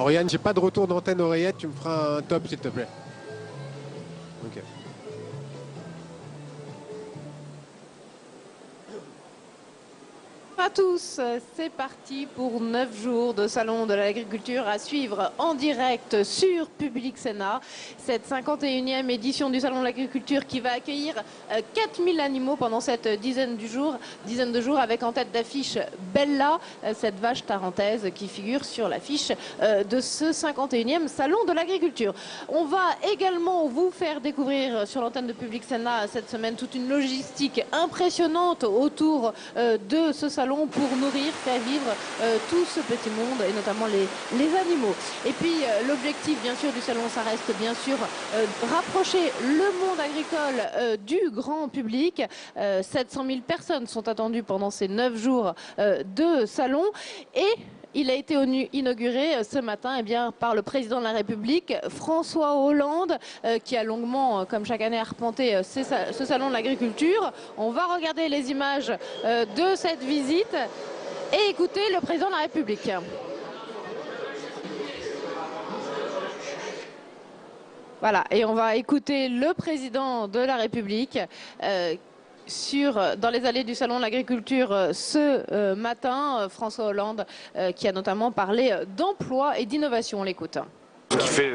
Oriane, j'ai pas de retour d'antenne oreillette, tu me feras un top s'il te plaît. Ok. Bonjour à tous, c'est parti pour 9 jours de Salon de l'Agriculture à suivre en direct sur Public Sénat. Cette 51e édition du Salon de l'Agriculture qui va accueillir 4000 animaux pendant cette dizaine de jours avec en tête d'affiche Bella, cette vache tarentaise qui figure sur l'affiche de ce 51e Salon de l'Agriculture. On va également vous faire découvrir sur l'antenne de Public Sénat cette semaine toute une logistique impressionnante autour de ce salon pour nourrir, faire vivre tout ce petit monde et notamment les animaux. Et puis l'objectif bien sûr du salon, ça reste bien sûr rapprocher le monde agricole du grand public. 700 000 personnes sont attendues pendant ces 9 jours de salon et il a été inauguré ce matin par le président de la République, François Hollande, qui a longuement, comme chaque année, arpenté ce salon de l'agriculture. On va regarder les images de cette visite et écouter le président de la République. Voilà, et on va écouter le président de la République dans les allées du Salon de l'Agriculture ce matin, François Hollande, qui a notamment parlé d'emploi et d'innovation. On l'écoute. Ce qui fait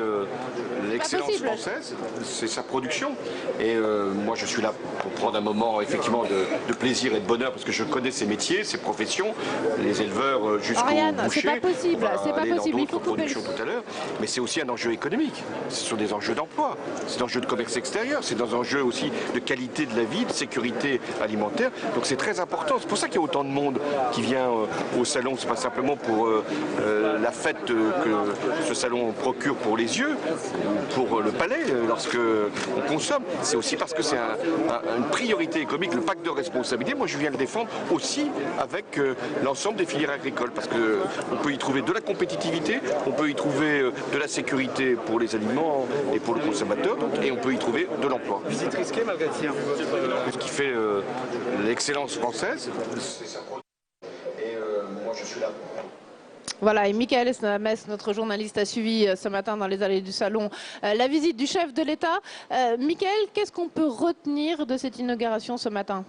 l'excellence française, c'est sa production. Et moi, je suis là pour prendre un moment effectivement de plaisir et de bonheur parce que je connais ces métiers, ces professions, les éleveurs jusqu'aux bouchers. C'est pas possible, c'est pas possible. Il faut couper tout à l'heure. Mais c'est aussi un enjeu économique. Ce sont des enjeux d'emploi, c'est un enjeu de commerce extérieur, c'est un enjeu aussi de qualité de la vie, de sécurité alimentaire. Donc c'est très important. C'est pour ça qu'il y a autant de monde qui vient au salon. C'est pas simplement pour la fête que ce salon procure pour les yeux, pour le palais, lorsque on consomme. C'est aussi parce que c'est une priorité économique, le pacte de responsabilité. Moi, je viens le défendre aussi avec l'ensemble des filières agricoles, parce qu'on peut y trouver de la compétitivité, on peut y trouver de la sécurité pour les aliments et pour le consommateur, et on peut y trouver de l'emploi. Visite risquée malgré le tir. Ce qui fait l'excellence française, c'est sa production. Et moi, je suis là. Voilà, et Michael Snames, notre journaliste, a suivi ce matin dans les allées du salon la visite du chef de l'État. Michael, qu'est-ce qu'on peut retenir de cette inauguration ce matin ?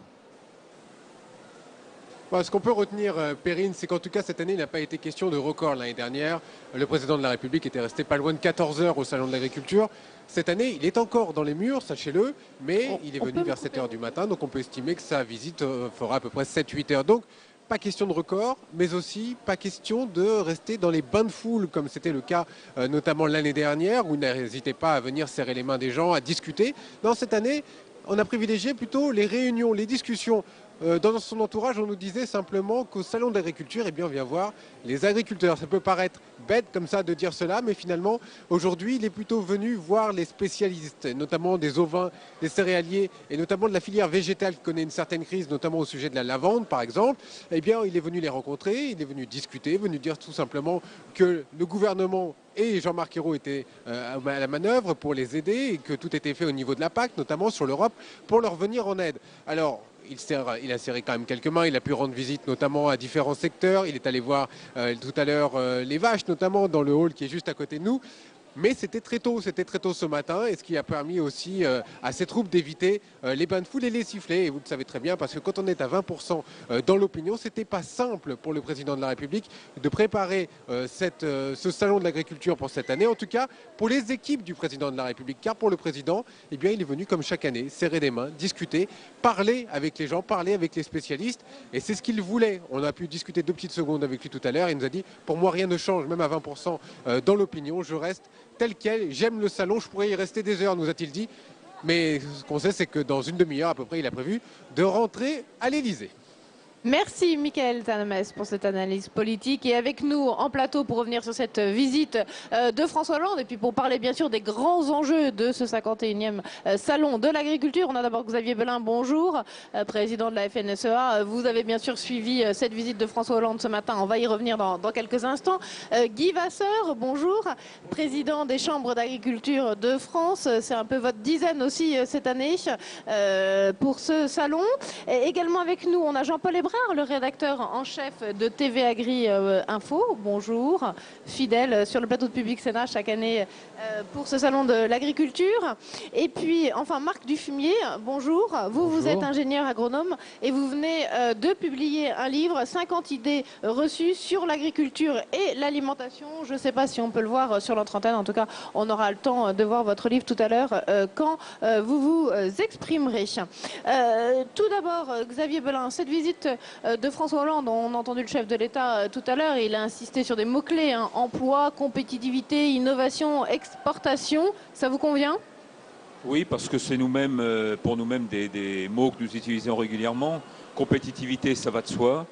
Ce qu'on peut retenir, Perrine, c'est qu'en tout cas, cette année, il n'a pas été question de record. L'année dernière, le président de la République était resté pas loin de 14 heures au Salon de l'Agriculture. Cette année, il est encore dans les murs, sachez-le, mais il est venu vers 7 heures du matin, donc on peut estimer que sa visite fera à peu près 7-8 heures. Donc, pas question de record, mais aussi pas question de rester dans les bains de foule, comme c'était le cas notamment l'année dernière, où n'hésitez pas à venir serrer les mains des gens, à discuter. Non, cette année, on a privilégié plutôt les réunions, les discussions. Dans son entourage, on nous disait simplement qu'au salon d'agriculture, on vient voir les agriculteurs. Ça peut paraître bête comme ça de dire cela, mais finalement, aujourd'hui, il est plutôt venu voir les spécialistes, notamment des ovins, des céréaliers, et notamment de la filière végétale qui connaît une certaine crise, notamment au sujet de la lavande, par exemple. Il est venu les rencontrer, il est venu discuter, venu dire tout simplement que le gouvernement et Jean-Marc Ayrault étaient à la manœuvre pour les aider et que tout était fait au niveau de la PAC, notamment sur l'Europe, pour leur venir en aide. Alors, il a serré quand même quelques mains, il a pu rendre visite notamment à différents secteurs, il est allé voir tout à l'heure les vaches notamment dans le hall qui est juste à côté de nous. Mais c'était très tôt ce matin, et ce qui a permis aussi à ces troupes d'éviter les bains de foule et les sifflets. Et vous le savez très bien, parce que quand on est à 20% dans l'opinion, c'était pas simple pour le président de la République de préparer ce salon de l'agriculture pour cette année. En tout cas, pour les équipes du président de la République, car pour le président, il est venu comme chaque année, serrer des mains, discuter, parler avec les gens, parler avec les spécialistes. Et c'est ce qu'il voulait. On a pu discuter 2 petites secondes avec lui tout à l'heure. Il nous a dit, pour moi, rien ne change, même à 20% dans l'opinion, je reste tel quel, j'aime le salon, je pourrais y rester des heures, nous a-t-il dit. Mais ce qu'on sait, c'est que dans une demi-heure à peu près, il a prévu de rentrer à l'Élysée. Merci Michael Snames pour cette analyse politique et avec nous en plateau pour revenir sur cette visite de François Hollande et puis pour parler bien sûr des grands enjeux de ce 51e salon de l'agriculture. On a d'abord Xavier Belin, bonjour, président de la FNSEA. Vous avez bien sûr suivi cette visite de François Hollande ce matin, on va y revenir dans quelques instants. Guy Vasseur, bonjour, président des chambres d'agriculture de France. C'est un peu votre dizaine aussi cette année pour ce salon. Et également avec nous, on a Jean-Paul Hébret, Lébrard, le rédacteur en chef de TV Agri Info. Bonjour, fidèle sur le plateau de Public Sénat chaque année pour ce salon de l'agriculture. Et puis, enfin, Marc Dufumier, bonjour. Vous êtes ingénieur agronome et vous venez de publier un livre, 50 idées reçues sur l'agriculture et l'alimentation. Je ne sais pas si on peut le voir sur notre antenne. En tout cas, on aura le temps de voir votre livre tout à l'heure quand vous vous exprimerez. Tout d'abord, Xavier Belin, cette visite de François Hollande, on a entendu le chef de l'État tout à l'heure, il a insisté sur des mots-clés, hein, emploi, compétitivité, innovation, exportation. Ça vous convient ? Oui, parce que c'est nous-mêmes, pour nous-mêmes, des mots que nous utilisons régulièrement. Compétitivité, ça va de soi.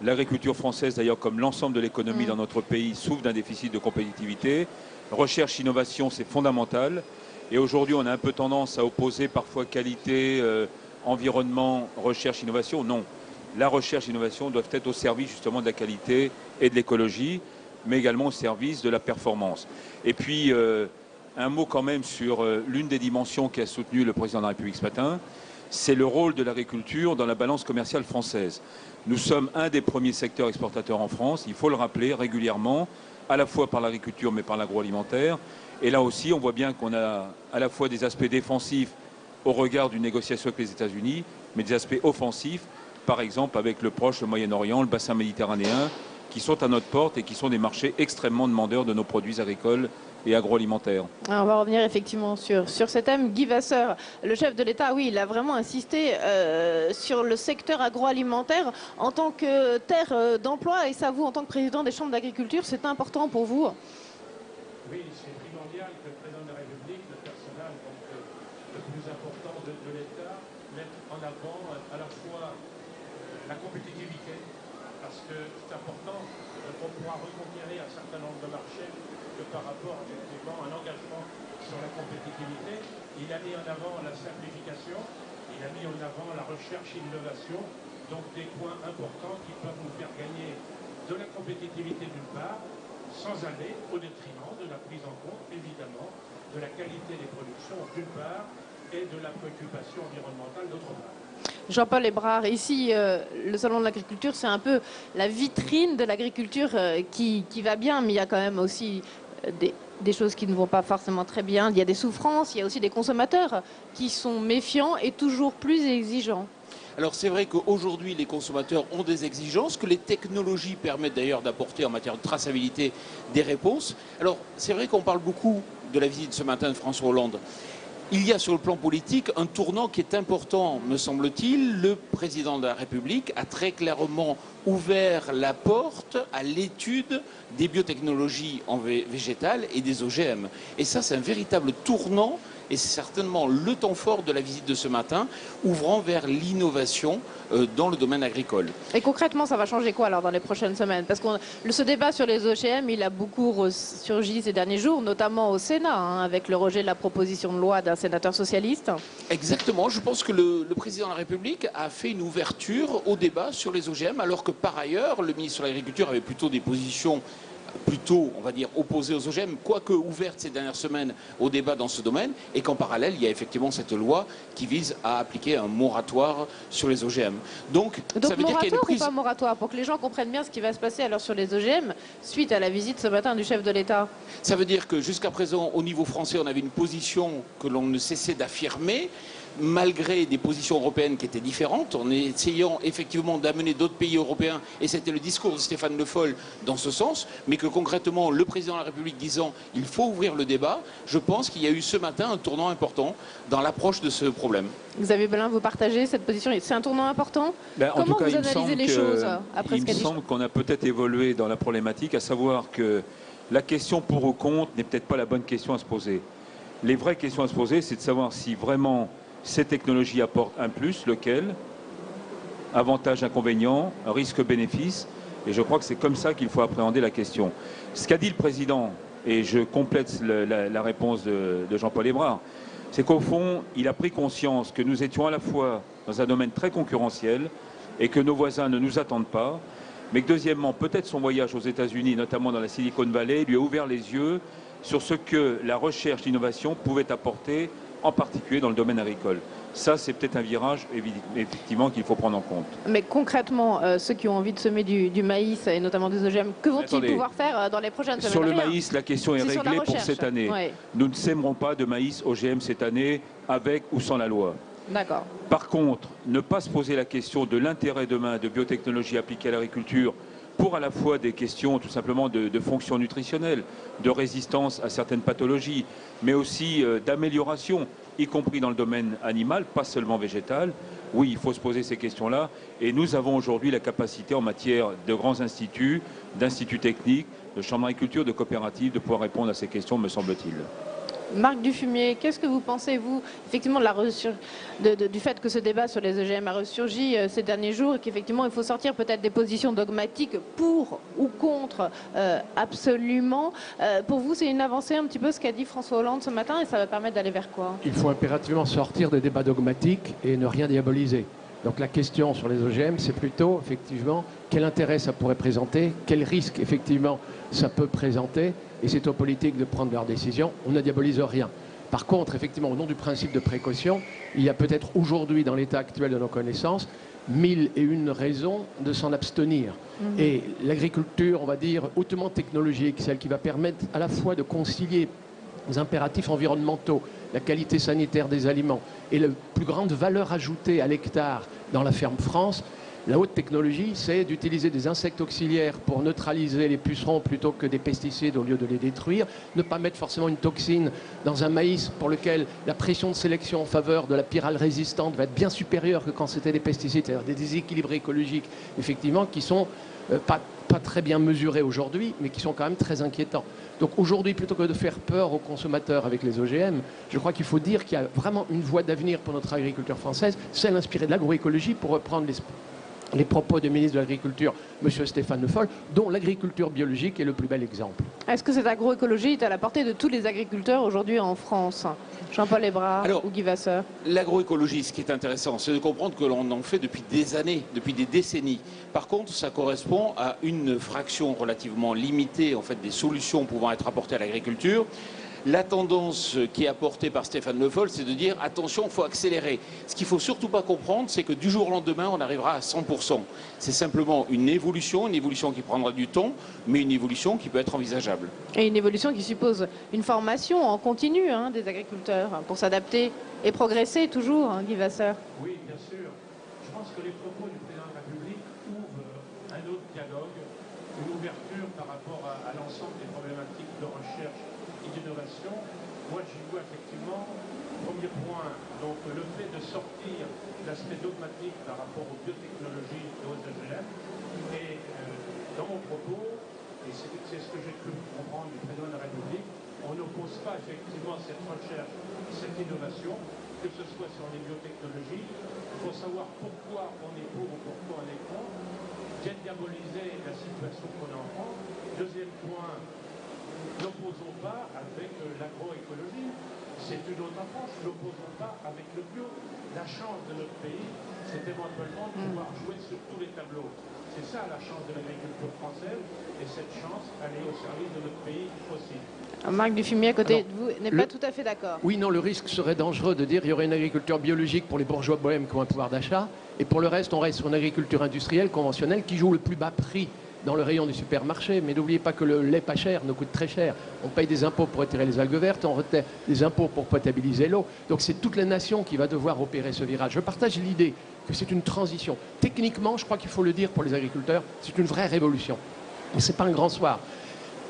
L'agriculture française, d'ailleurs, comme l'ensemble de l'économie dans notre pays, souffre d'un déficit de compétitivité. Recherche, innovation, c'est fondamental. Et aujourd'hui, on a un peu tendance à opposer parfois qualité, environnement, recherche, innovation. Non, la recherche et l'innovation doivent être au service justement de la qualité et de l'écologie, mais également au service de la performance. Et puis, un mot quand même sur l'une des dimensions qui a soutenu le président de la République ce matin, c'est le rôle de l'agriculture dans la balance commerciale française. Nous sommes un des premiers secteurs exportateurs en France, il faut le rappeler régulièrement, à la fois par l'agriculture mais par l'agroalimentaire. Et là aussi, on voit bien qu'on a à la fois des aspects défensifs au regard d'une négociation avec les États-Unis, mais des aspects offensifs, par exemple avec le Proche, le Moyen-Orient, le bassin méditerranéen, qui sont à notre porte et qui sont des marchés extrêmement demandeurs de nos produits agricoles et agroalimentaire. Alors on va revenir effectivement sur ce thème. Guy Vasseur, le chef de l'État, oui, il a vraiment insisté sur le secteur agroalimentaire en tant que terre d'emploi. Et ça, vous, en tant que président des chambres d'agriculture, c'est important pour vous? Oui, c'est primordial que le président de la République, le personnel le plus important de l'État, mette en avant à la fois la compétitivité, parce que c'est important qu'on pourra reconquérir un certain nombre de marchés que par rapport effectivement à un engagement sur la compétitivité. Il a mis en avant la simplification, il a mis en avant la recherche et l'innovation, donc des points importants qui peuvent nous faire gagner de la compétitivité d'une part, sans aller au détriment de la prise en compte, évidemment, de la qualité des productions d'une part et de la préoccupation environnementale d'autre part. Jean-Paul Lébrard, ici, le Salon de l'agriculture, c'est un peu la vitrine de l'agriculture qui va bien, mais il y a quand même aussi des choses qui ne vont pas forcément très bien. Il y a des souffrances, il y a aussi des consommateurs qui sont méfiants et toujours plus exigeants. Alors c'est vrai qu'aujourd'hui les consommateurs ont des exigences, que les technologies permettent d'ailleurs d'apporter en matière de traçabilité des réponses. Alors c'est vrai qu'on parle beaucoup de la visite ce matin de François Hollande. Il y a sur le plan politique un tournant qui est important, me semble-t-il. Le président de la République a très clairement ouvert la porte à l'étude des biotechnologies végétales et des OGM. Et ça, c'est un véritable tournant. Et c'est certainement le temps fort de la visite de ce matin, ouvrant vers l'innovation dans le domaine agricole. Et concrètement, ça va changer quoi alors dans les prochaines semaines? Parce que ce débat sur les OGM, il a beaucoup ressurgi ces derniers jours, notamment au Sénat, hein, avec le rejet de la proposition de loi d'un sénateur socialiste. Exactement. Je pense que le président de la République a fait une ouverture au débat sur les OGM, alors que par ailleurs, le ministre de l'Agriculture avait plutôt des positions plutôt, on va dire, opposées aux OGM, quoique ouvertes ces dernières semaines au débat dans ce domaine, et qu'en parallèle, il y a effectivement cette loi qui vise à appliquer un moratoire sur les OGM. Donc ça veut dire qu'il y a une prise... ou pas moratoire, pour que les gens comprennent bien ce qui va se passer alors sur les OGM, suite à la visite ce matin du chef de l'État? Ça veut dire que jusqu'à présent, au niveau français, on avait une position que l'on ne cessait d'affirmer, malgré des positions européennes qui étaient différentes, en essayant effectivement d'amener d'autres pays européens, et c'était le discours de Stéphane Le Foll dans ce sens, mais que concrètement le président de la République disant il faut ouvrir le débat, je pense qu'il y a eu ce matin un tournant important dans l'approche de ce problème. Xavier Belin, vous partagez cette position? C'est un tournant important? Comment vous analysez les choses après ce qu'a dit? Il me semble qu'on a peut-être évolué dans la problématique, à savoir que la question pour ou contre n'est peut-être pas la bonne question à se poser. Les vraies questions à se poser, c'est de savoir si vraiment ces technologies apportent un plus, lequel, avantage, inconvénient, risque-bénéfice, et je crois que c'est comme ça qu'il faut appréhender la question. Ce qu'a dit le président, et je complète la réponse de Jean-Paul Lébrard, c'est qu'au fond, il a pris conscience que nous étions à la fois dans un domaine très concurrentiel et que nos voisins ne nous attendent pas, mais que deuxièmement, peut-être son voyage aux États-Unis, notamment dans la Silicon Valley, lui a ouvert les yeux sur ce que la recherche, l'innovation pouvaient apporter, en particulier dans le domaine agricole. Ça, c'est peut-être un virage, effectivement, qu'il faut prendre en compte. Mais concrètement, ceux qui ont envie de semer du maïs, et notamment des OGM, que vont-ils pouvoir faire dans les prochaines semaines? Sur le maïs, la question est réglée pour cette année. Ouais. Nous ne sèmerons pas de maïs OGM cette année, avec ou sans la loi. D'accord. Par contre, ne pas se poser la question de l'intérêt demain de biotechnologie appliquée à l'agriculture pour à la fois des questions tout simplement de fonction nutritionnelle, de résistance à certaines pathologies, mais aussi d'amélioration, y compris dans le domaine animal, pas seulement végétal. Oui, il faut se poser ces questions-là. Et nous avons aujourd'hui la capacité en matière de grands instituts, d'instituts techniques, de chambres d'agriculture, de coopératives, de pouvoir répondre à ces questions, me semble-t-il. Marc Dufumier, qu'est-ce que vous pensez, vous, effectivement, du fait que ce débat sur les OGM a ressurgi ces derniers jours et qu'effectivement, il faut sortir peut-être des positions dogmatiques pour ou contre absolument. Pour vous, c'est une avancée un petit peu ce qu'a dit François Hollande ce matin et ça va permettre d'aller vers quoi? Il faut impérativement sortir des débats dogmatiques et ne rien diaboliser. Donc la question sur les OGM, c'est plutôt, effectivement, quel intérêt ça pourrait présenter, quel risque, effectivement, ça peut présenter, et c'est aux politiques de prendre leurs décisions. On ne diabolise rien. Par contre, effectivement, au nom du principe de précaution, il y a peut-être aujourd'hui, dans l'état actuel de nos connaissances, 1001 raisons de s'en abstenir. Et l'agriculture, on va dire, hautement technologique, celle qui va permettre à la fois de concilier les impératifs environnementaux, la qualité sanitaire des aliments et la plus grande valeur ajoutée à l'hectare dans la ferme France, la haute technologie, c'est d'utiliser des insectes auxiliaires pour neutraliser les pucerons plutôt que des pesticides au lieu de les détruire, ne pas mettre forcément une toxine dans un maïs pour lequel la pression de sélection en faveur de la pyrale résistante va être bien supérieure que quand c'était des pesticides, c'est-à-dire des déséquilibres écologiques, effectivement, qui sont pas très bien mesurés aujourd'hui, mais qui sont quand même très inquiétants. Donc aujourd'hui, plutôt que de faire peur aux consommateurs avec les OGM, je crois qu'il faut dire qu'il y a vraiment une voie d'avenir pour notre agriculture française, celle inspirée de l'agroécologie, pour reprendre les propos du ministre de l'Agriculture, M. Stéphane Le Foll, dont l'agriculture biologique est le plus bel exemple. Est-ce que cette agroécologie est à la portée de tous les agriculteurs aujourd'hui en France? Jean-Paul Hébrard ou Guy Vasseur? L'agroécologie, ce qui est intéressant, c'est de comprendre que l'on en fait depuis des années, depuis des décennies. Par contre, ça correspond à une fraction relativement limitée en fait, des solutions pouvant être apportées à l'agriculture. La tendance qui est apportée par Stéphane Le Foll, c'est de dire attention, il faut accélérer. Ce qu'il ne faut surtout pas comprendre, c'est que du jour au lendemain, on arrivera à 100%. C'est simplement une évolution qui prendra du temps, mais une évolution qui peut être envisageable. Et une évolution qui suppose une formation en continu des agriculteurs pour s'adapter et progresser toujours, Guy Vasseur. Oui, bien sûr. Je pense que les propos du président de la République ouvrent un autre dialogue, une ouverture par rapport à l'ensemble des problématiques de recherche et d'innovation. Moi, j'y vois effectivement, premier point, donc le fait de sortir l'aspect dogmatique par rapport aux biotechnologies et aux OGM. Et dans mon propos, et c'est ce que j'ai cru comprendre du président de la République, on n'oppose pas effectivement cette recherche, cette innovation, que ce soit sur les biotechnologies. Il faut savoir pourquoi on est pour ou pourquoi on est contre, bien diaboliser la situation qu'on a en France. Deuxième point, n'opposons pas avec l'agroécologie, c'est une autre approche, n'opposons pas avec le bio. La chance de notre pays, c'est éventuellement de pouvoir jouer sur tous les tableaux. C'est ça la chance de l'agriculture française, et cette chance, elle est au service de notre pays aussi. Marc Dufumier, à côté de vous, n'est pas tout à fait d'accord. Oui, non, le risque serait dangereux de dire qu'il y aurait une agriculture biologique pour les bourgeois bohèmes qui ont un pouvoir d'achat, et pour le reste, on reste sur une agriculture industrielle, conventionnelle, qui joue le plus bas prix dans le rayon du supermarché. Mais n'oubliez pas que le lait pas cher nous coûte très cher. On paye des impôts pour retirer les algues vertes, on retire des impôts pour potabiliser l'eau. Donc c'est toute la nation qui va devoir opérer ce virage. Je partage l'idée que c'est une transition. Techniquement, je crois qu'il faut le dire pour les agriculteurs, c'est une vraie révolution. Mais ce n'est pas un grand soir.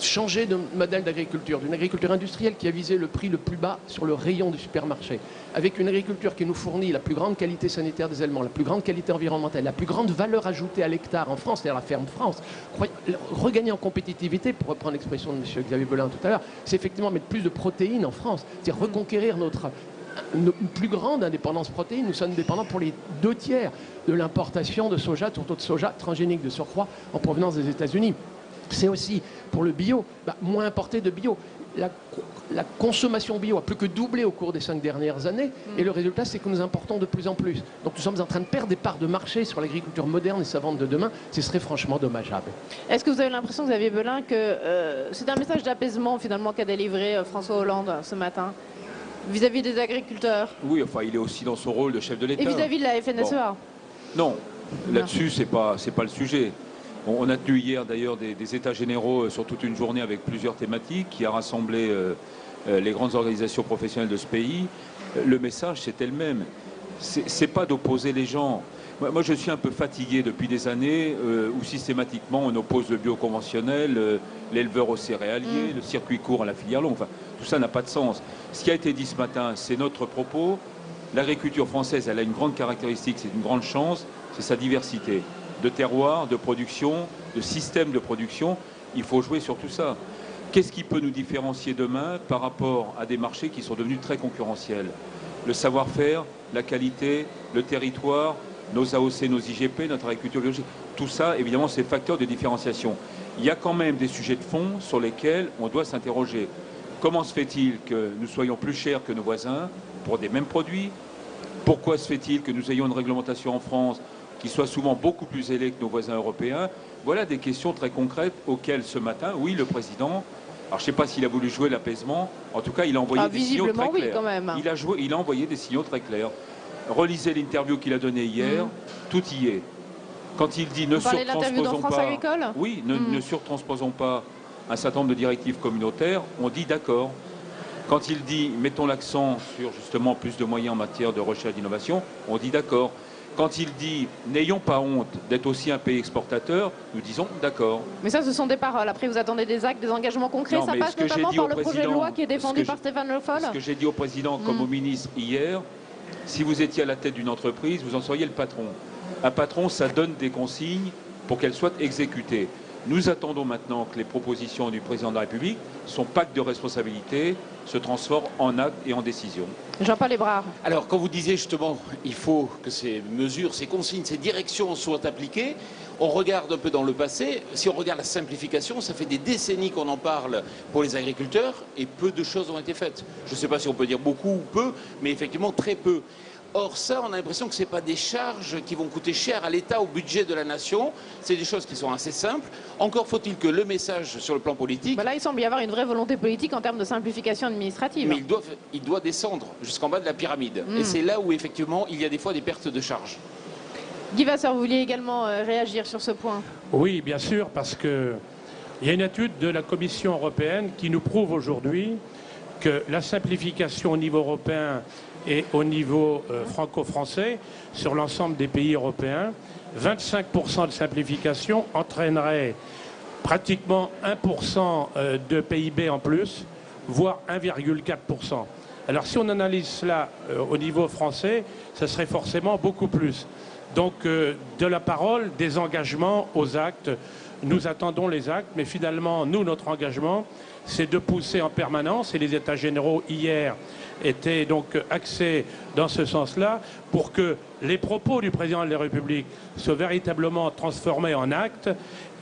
Changer de modèle d'agriculture, d'une agriculture industrielle qui a visé le prix le plus bas sur le rayon du supermarché, avec une agriculture qui nous fournit la plus grande qualité sanitaire des aliments, la plus grande qualité environnementale, la plus grande valeur ajoutée à l'hectare en France, c'est-à-dire la ferme France. Regagner en compétitivité, pour reprendre l'expression de M. Xavier Belin tout à l'heure, c'est effectivement mettre plus de protéines en France, c'est-à-dire reconquérir une plus grande indépendance protéine. Nous sommes dépendants pour les 2/3 de l'importation de soja, tourteaux de soja transgénique de surcroît en provenance des États-Unis. C'est aussi pour le bio, moins importer de bio. La consommation bio a plus que doublé au cours des 5 dernières années, et le résultat, c'est que nous importons de plus en plus. Donc nous sommes en train de perdre des parts de marché sur l'agriculture moderne et savante de demain. Ce serait franchement dommageable. Est-ce que vous avez l'impression, Xavier Belin, que c'est un message d'apaisement finalement qu'a délivré François Hollande ce matin? vis-à-vis des agriculteurs Oui, enfin, il est aussi dans son rôle de chef de l'État. et vis-à-vis de la FNSEA. Non, là-dessus, c'est pas le sujet. On a tenu hier d'ailleurs des états généraux sur toute une journée avec plusieurs thématiques qui a rassemblé les grandes organisations professionnelles de ce pays. Le message, c'était le même. C'est pas d'opposer les gens. Moi, je suis un peu fatigué depuis des années où systématiquement on oppose le bioconventionnel, l'éleveur au céréalier, le circuit court à la filière longue. Enfin, tout ça n'a pas de sens. Ce qui a été dit ce matin, c'est notre propos. L'agriculture française, elle a une grande caractéristique, c'est une grande chance, c'est sa diversité de terroirs, de production, de systèmes de production. Il faut jouer sur tout ça. Qu'est-ce qui peut nous différencier demain par rapport à des marchés qui sont devenus très concurrentiels? Le savoir-faire, la qualité, le territoire, nos AOC, nos IGP, notre agriculture biologique. Tout ça, évidemment, c'est facteur de différenciation. Il y a quand même des sujets de fond sur lesquels on doit s'interroger. Comment se fait-il que nous soyons plus chers que nos voisins pour des mêmes produits? Pourquoi se fait-il que nous ayons une réglementation en France qui soit souvent beaucoup plus élevée que nos voisins européens? Voilà des questions très concrètes auxquelles ce matin, oui, le président, alors je ne sais pas s'il a voulu jouer l'apaisement, en tout cas il a envoyé des signaux très oui, clairs. quand même. Il a envoyé des signaux très clairs. Relisez l'interview qu'il a donnée hier, tout y est. Quand il dit ne surtransposons pas, oui, ne surtransposons pas un certain nombre de directives communautaires, on dit d'accord. Quand il dit mettons l'accent sur justement plus de moyens en matière de recherche et d'innovation, on dit d'accord. Quand il dit n'ayons pas honte d'être aussi un pays exportateur, nous disons d'accord. Mais ça, ce sont des paroles. Après, vous attendez des actes, des engagements concrets. Non, ça passe notamment par le projet de loi qui est défendu par Stéphane Le Foll. Ce que j'ai dit au président comme au ministre hier, si vous étiez à la tête d'une entreprise, vous en seriez le patron. Un patron, ça donne des consignes pour qu'elles soient exécutées. Nous attendons maintenant que les propositions du président de la République, son pacte de responsabilité, se transforment en actes et en décisions. Jean-Paul Hébrard. Alors, quand vous disiez justement, il faut que ces mesures, ces consignes, ces directions soient appliquées, on regarde un peu dans le passé. Si on regarde la simplification, ça fait des décennies qu'on en parle pour les agriculteurs et peu de choses ont été faites. Je ne sais pas si on peut dire beaucoup ou peu, mais effectivement très peu. Or ça, on a l'impression que ce n'est pas des charges qui vont coûter cher à l'État, au budget de la nation. C'est des choses qui sont assez simples. Encore faut-il que le message sur le plan politique... Là, il semble y avoir une vraie volonté politique en termes de simplification administrative. Mais il doit descendre jusqu'en bas de la pyramide. Et c'est là où, effectivement, il y a des fois des pertes de charges. Guy Vasseur, vous vouliez également réagir sur ce point? Oui, bien sûr, parce qu'il y a une étude de la Commission européenne qui nous prouve aujourd'hui que la simplification au niveau européen et au niveau franco-français, sur l'ensemble des pays européens, 25% de simplification entraînerait pratiquement 1% de PIB en plus, voire 1,4%. Alors si on analyse cela au niveau français, ça serait forcément beaucoup plus. Donc de la parole, des engagements aux actes. Nous attendons les actes, mais finalement, nous, notre engagement, c'est de pousser en permanence, et les États généraux hier étaient donc axés dans ce sens-là, pour que les propos du président de la République soient véritablement transformés en actes.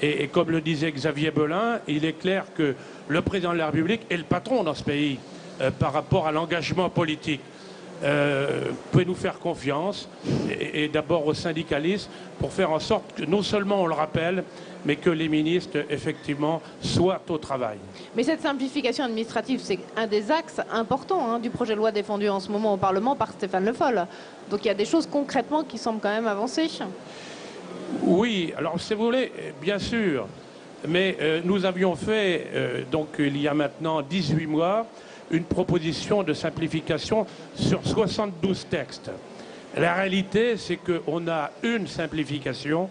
Et comme le disait Xavier Belin, il est clair que le président de la République est le patron dans ce pays par rapport à l'engagement politique. Pouvez nous faire confiance, et d'abord aux syndicalistes, pour faire en sorte que non seulement on le rappelle, mais que les ministres, effectivement, soient au travail. Mais cette simplification administrative, c'est un des axes importants du projet de loi défendu en ce moment au Parlement par Stéphane Le Foll. Donc il y a des choses concrètement qui semblent quand même avancer. Oui, alors si vous voulez, bien sûr, mais nous avions fait, donc il y a maintenant 18 mois, une proposition de simplification sur 72 textes. La réalité, c'est qu'on a une simplification,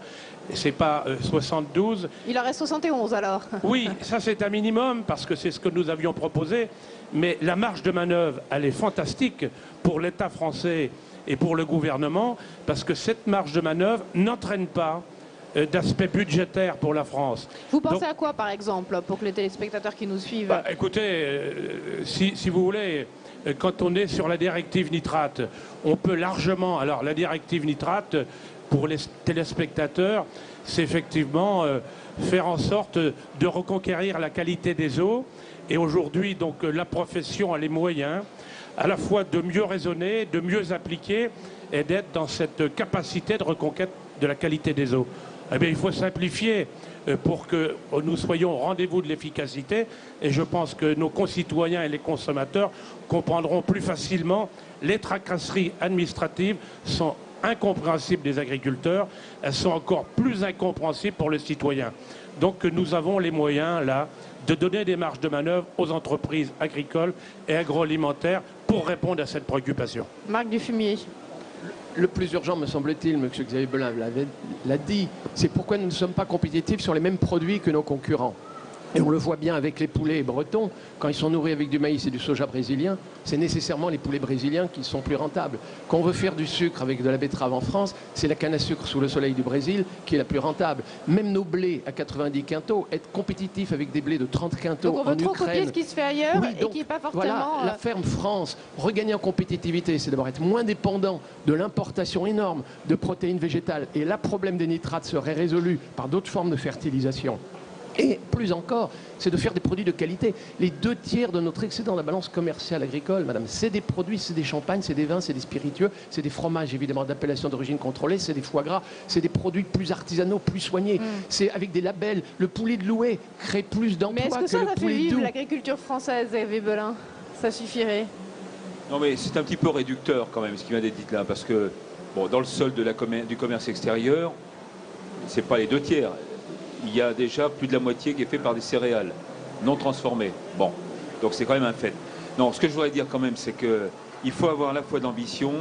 c'est pas 72. Il en reste 71 alors. Oui, ça c'est un minimum parce que c'est ce que nous avions proposé, mais la marge de manœuvre, elle est fantastique pour l'État français et pour le gouvernement, parce que cette marge de manœuvre n'entraîne pas d'aspect budgétaire pour la France. Vous pensez à quoi, par exemple, pour que les téléspectateurs qui nous suivent... Écoutez, si vous voulez, quand on est sur la directive nitrate, on peut largement... Alors, la directive nitrate, pour les téléspectateurs, c'est effectivement faire en sorte de reconquérir la qualité des eaux. Et aujourd'hui, donc, la profession a les moyens, à la fois de mieux raisonner, de mieux appliquer, et d'être dans cette capacité de reconquête de la qualité des eaux. Eh bien, il faut simplifier pour que nous soyons au rendez-vous de l'efficacité. Et je pense que nos concitoyens et les consommateurs comprendront plus facilement. Les tracasseries administratives sont incompréhensibles des agriculteurs. Elles sont encore plus incompréhensibles pour le citoyen. Donc nous avons les moyens, là, de donner des marges de manœuvre aux entreprises agricoles et agroalimentaires pour répondre à cette préoccupation. Marc Dufumier. Le plus urgent, me semble-t-il, M. Xavier Belin l'a dit, c'est pourquoi nous ne sommes pas compétitifs sur les mêmes produits que nos concurrents. Et on le voit bien avec les poulets bretons, quand ils sont nourris avec du maïs et du soja brésilien, c'est nécessairement les poulets brésiliens qui sont plus rentables. Quand on veut faire du sucre avec de la betterave en France, c'est la canne à sucre sous le soleil du Brésil qui est la plus rentable. Même nos blés à 90 quintaux, être compétitifs avec des blés de 30 quintaux en Ukraine... Donc on veut trop copier ce qui se fait ailleurs, oui, et qui n'est pas forcément... Voilà, la ferme France, regagner en compétitivité, c'est d'abord être moins dépendant de l'importation énorme de protéines végétales. Et là, le problème des nitrates serait résolu par d'autres formes de fertilisation. Et plus encore, c'est de faire des produits de qualité. Les 2/3 de notre excédent de la balance commerciale agricole, madame, c'est des produits, c'est des champagnes, c'est des vins, c'est des spiritueux, c'est des fromages évidemment d'appellation d'origine contrôlée, c'est des foie gras, c'est des produits plus artisanaux, plus soignés. C'est avec des labels. Le poulet de Louet crée plus d'emplois que le poulet Mais est-ce que ça fait vivre doux. l'agriculture française, Xavier Belin? Ça suffirait? Non mais c'est un petit peu réducteur quand même ce qui vient d'être dit là, parce que bon, dans le solde du commerce extérieur, c'est pas les 2/3. Il y a déjà plus de la moitié qui est fait par des céréales non transformées. Bon, donc c'est quand même un fait. Non, ce que je voudrais dire quand même, c'est qu'il faut avoir à la fois d'ambition,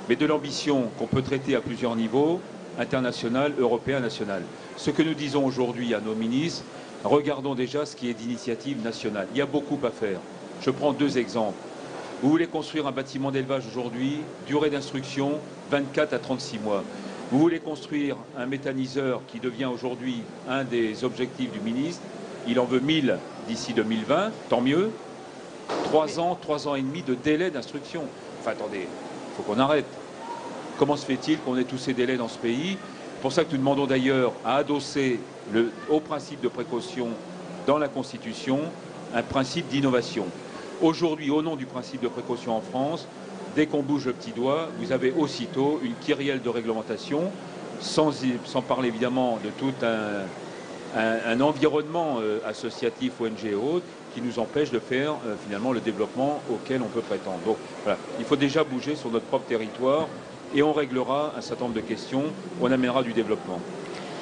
mais de l'ambition qu'on peut traiter à plusieurs niveaux, international, européen, national. Ce que nous disons aujourd'hui à nos ministres, regardons déjà ce qui est d'initiative nationale. Il y a beaucoup à faire. Je prends 2 exemples. Vous voulez construire un bâtiment d'élevage aujourd'hui, durée d'instruction 24 à 36 mois. Vous voulez construire un méthaniseur qui devient aujourd'hui un des objectifs du ministre. Il en veut 1000 d'ici 2020, tant mieux. 3 ans, 3 ans et demi de délai d'instruction. Enfin, attendez, il faut qu'on arrête. Comment se fait-il qu'on ait tous ces délais dans ce pays? C'est pour ça que nous demandons d'ailleurs à adosser au principe de précaution dans la Constitution un principe d'innovation. Aujourd'hui, au nom du principe de précaution en France, dès qu'on bouge le petit doigt, vous avez aussitôt une kyrielle de réglementation, sans parler évidemment de tout un environnement associatif, ONG et autres, qui nous empêche de faire finalement le développement auquel on peut prétendre. Donc voilà, il faut déjà bouger sur notre propre territoire et on réglera un certain nombre de questions, on amènera du développement.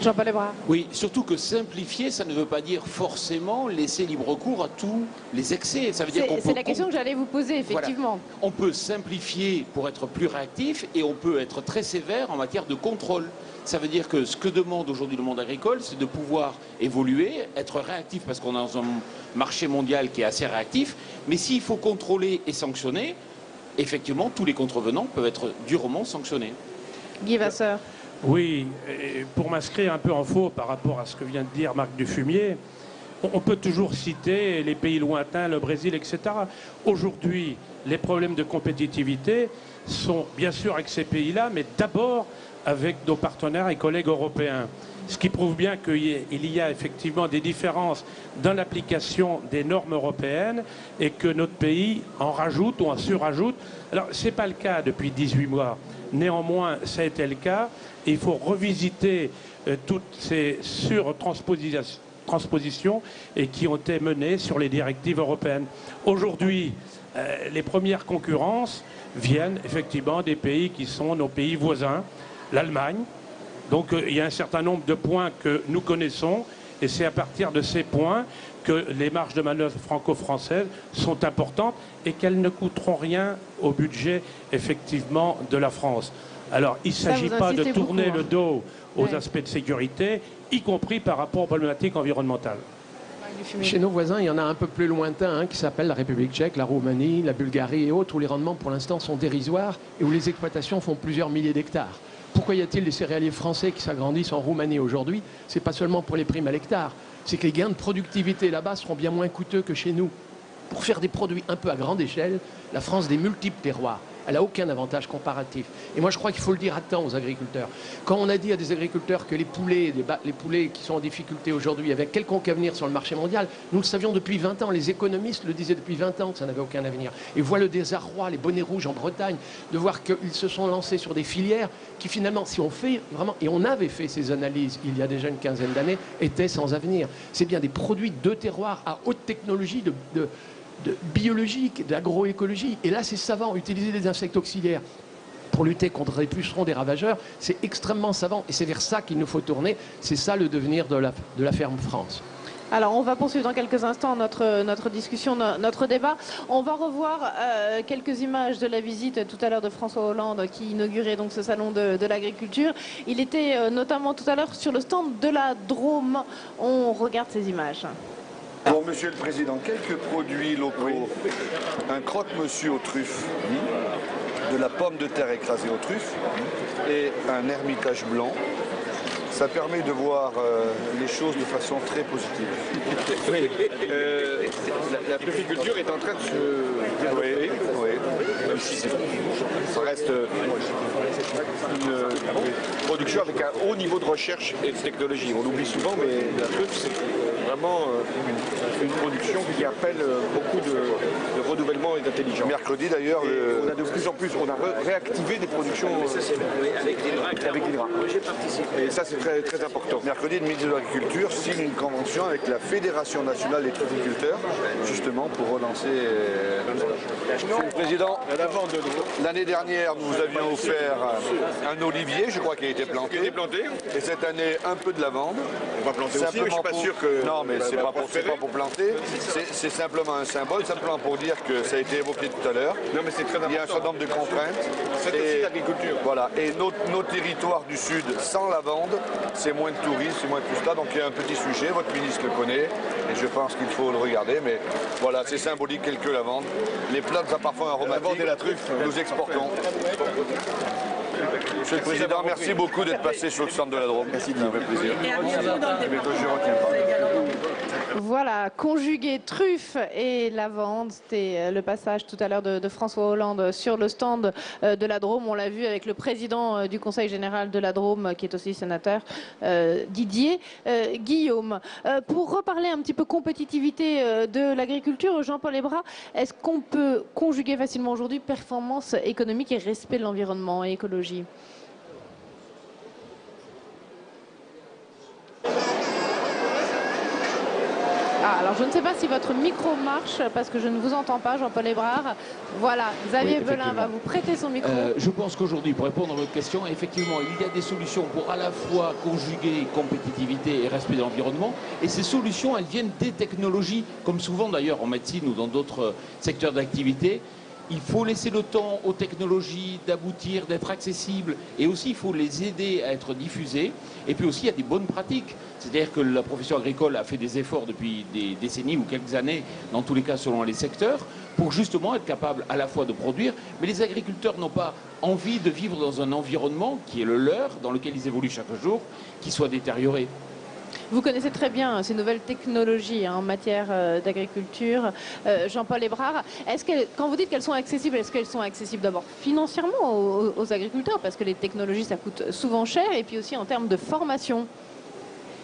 Jean-Paul Lebrun. Oui, surtout que simplifier, ça ne veut pas dire forcément laisser libre cours à tous les excès. Ça veut dire qu'on peut... C'est la question que j'allais vous poser, effectivement. Voilà. On peut simplifier pour être plus réactif et on peut être très sévère en matière de contrôle. Ça veut dire que ce que demande aujourd'hui le monde agricole, c'est de pouvoir évoluer, être réactif parce qu'on est dans un marché mondial qui est assez réactif. Mais s'il faut contrôler et sanctionner, effectivement, tous les contrevenants peuvent être durement sanctionnés. Guy Vasseur. Oui, et pour m'inscrire un peu en faux par rapport à ce que vient de dire Marc Dufumier, on peut toujours citer les pays lointains, le Brésil, etc. Aujourd'hui, les problèmes de compétitivité sont bien sûr avec ces pays-là, mais d'abord avec nos partenaires et collègues européens. Ce qui prouve bien qu'il y a effectivement des différences dans l'application des normes européennes et que notre pays en rajoute ou en surajoute. Alors, ce n'est pas le cas depuis 18 mois. Néanmoins, ça a été le cas. Et il faut revisiter toutes ces surtranspositions et qui ont été menées sur les directives européennes. Aujourd'hui, les premières concurrences viennent effectivement des pays qui sont nos pays voisins, l'Allemagne. Donc il y a un certain nombre de points que nous connaissons et c'est à partir de ces points que les marges de manœuvre franco-françaises sont importantes et qu'elles ne coûteront rien au budget effectivement de la France. Alors il ne s'agit pas de tourner le dos aux aspects de sécurité, y compris par rapport aux problématiques environnementales. Chez nos voisins, il y en a un peu plus lointain qui s'appelle la République tchèque, la Roumanie, la Bulgarie et autres, où les rendements pour l'instant sont dérisoires et où les exploitations font plusieurs milliers d'hectares. Pourquoi y a-t-il des céréaliers français qui s'agrandissent en Roumanie aujourd'hui? Ce n'est pas seulement pour les primes à l'hectare, c'est que les gains de productivité là-bas seront bien moins coûteux que chez nous. Pour faire des produits un peu à grande échelle, la France des multiples terroirs, Elle n'a aucun avantage comparatif. Et moi, je crois qu'il faut le dire à temps aux agriculteurs. Quand on a dit à des agriculteurs que les poulets qui sont en difficulté aujourd'hui avaient quelconque avenir sur le marché mondial, nous le savions depuis 20 ans. Les économistes le disaient depuis 20 ans que ça n'avait aucun avenir. Et voilà le désarroi, les bonnets rouges en Bretagne, de voir qu'ils se sont lancés sur des filières qui finalement, si on fait vraiment, et on avait fait ces analyses il y a déjà une quinzaine d'années, étaient sans avenir. C'est bien des produits de terroir à haute technologie, de biologique, d'agroécologie. Et là, c'est savant, utiliser des insectes auxiliaires pour lutter contre les pucerons des ravageurs, c'est extrêmement savant. Et c'est vers ça qu'il nous faut tourner. C'est ça le devenir de la ferme France. Alors, on va poursuivre dans quelques instants notre discussion, notre débat. On va revoir quelques images de la visite tout à l'heure de François Hollande qui inaugurait donc ce salon de l'agriculture. Il était notamment tout à l'heure sur le stand de la Drôme. On regarde ces images. Bon, Monsieur le Président, quelques produits locaux. Un croque-monsieur aux truffes, de la pomme de terre écrasée aux truffes et un ermitage blanc. Ça permet de voir les choses de façon très positive. Oui, la puriculture est en train de se développer, même si ça reste une production avec un haut niveau de recherche et de technologie. On l'oublie souvent, mais la truffe, c'est vraiment une production qui appelle beaucoup de renouvellement et d'intelligence. Mercredi d'ailleurs, on a de plus en plus, on a réactivé des productions avec l'INRA. Et ça, c'est très, très important. mercredi, le ministre de l'Agriculture signe une convention avec la Fédération nationale des trufficulteurs, justement pour relancer. Monsieur le Président, l'année dernière, nous vous avions offert un olivier, je crois, qui a été planté. Et cette année, un peu de lavande. On va planter aussi, mais je ne suis pas sûr que... Non, mais c'est pas pour planter. C'est simplement un symbole, simplement pour dire que ça a été évoqué tout à l'heure. Non, mais c'est très important. Il y a un certain nombre de contraintes. C'est aussi l'agriculture. Voilà. Et nos territoires du Sud, sans lavande, c'est moins de touristes, c'est moins de tout ça. Donc il y a un petit sujet, votre ministre le connaît, et je pense qu'il faut le regarder. Mais voilà, c'est symbolique, quelques lavandes. Les plantes à parfum aromatique, et la truffe, nous exportons. Monsieur le Président, merci beaucoup d'être passé sur le centre de la Drôme. Merci, ça me fait plaisir. Voilà, conjuguer truffe et lavande, c'était le passage tout à l'heure de François Hollande sur le stand de la Drôme. On l'a vu avec le président du Conseil général de la Drôme, qui est aussi sénateur, Didier Guillaume. Pour reparler un petit peu compétitivité de l'agriculture, Jean-Paul Hébras, est-ce qu'on peut conjuguer facilement aujourd'hui performance économique et respect de l'environnement et écologie ? Ah, alors je ne sais pas si votre micro marche parce que je ne vous entends pas, Jean-Paul Hébrard. Voilà, Xavier Belin va vous prêter son micro. Je pense qu'aujourd'hui, pour répondre à votre question, effectivement, il y a des solutions pour à la fois conjuguer compétitivité et respect de l'environnement. Et ces solutions, elles viennent des technologies, comme souvent d'ailleurs en médecine ou dans d'autres secteurs d'activité. Il faut laisser le temps aux technologies d'aboutir, d'être accessibles, et aussi il faut les aider à être diffusées. Et puis aussi il y a des bonnes pratiques. C'est-à-dire que la profession agricole a fait des efforts depuis des décennies ou quelques années, dans tous les cas selon les secteurs, pour justement être capable à la fois de produire, mais les agriculteurs n'ont pas envie de vivre dans un environnement qui est le leur, dans lequel ils évoluent chaque jour, qui soit détérioré. Vous connaissez très bien ces nouvelles technologies en matière d'agriculture. Jean-Paul Hébrard, quand vous dites qu'elles sont accessibles, est-ce qu'elles sont accessibles d'abord financièrement aux agriculteurs? Parce que les technologies, ça coûte souvent cher, et puis aussi en termes de formation.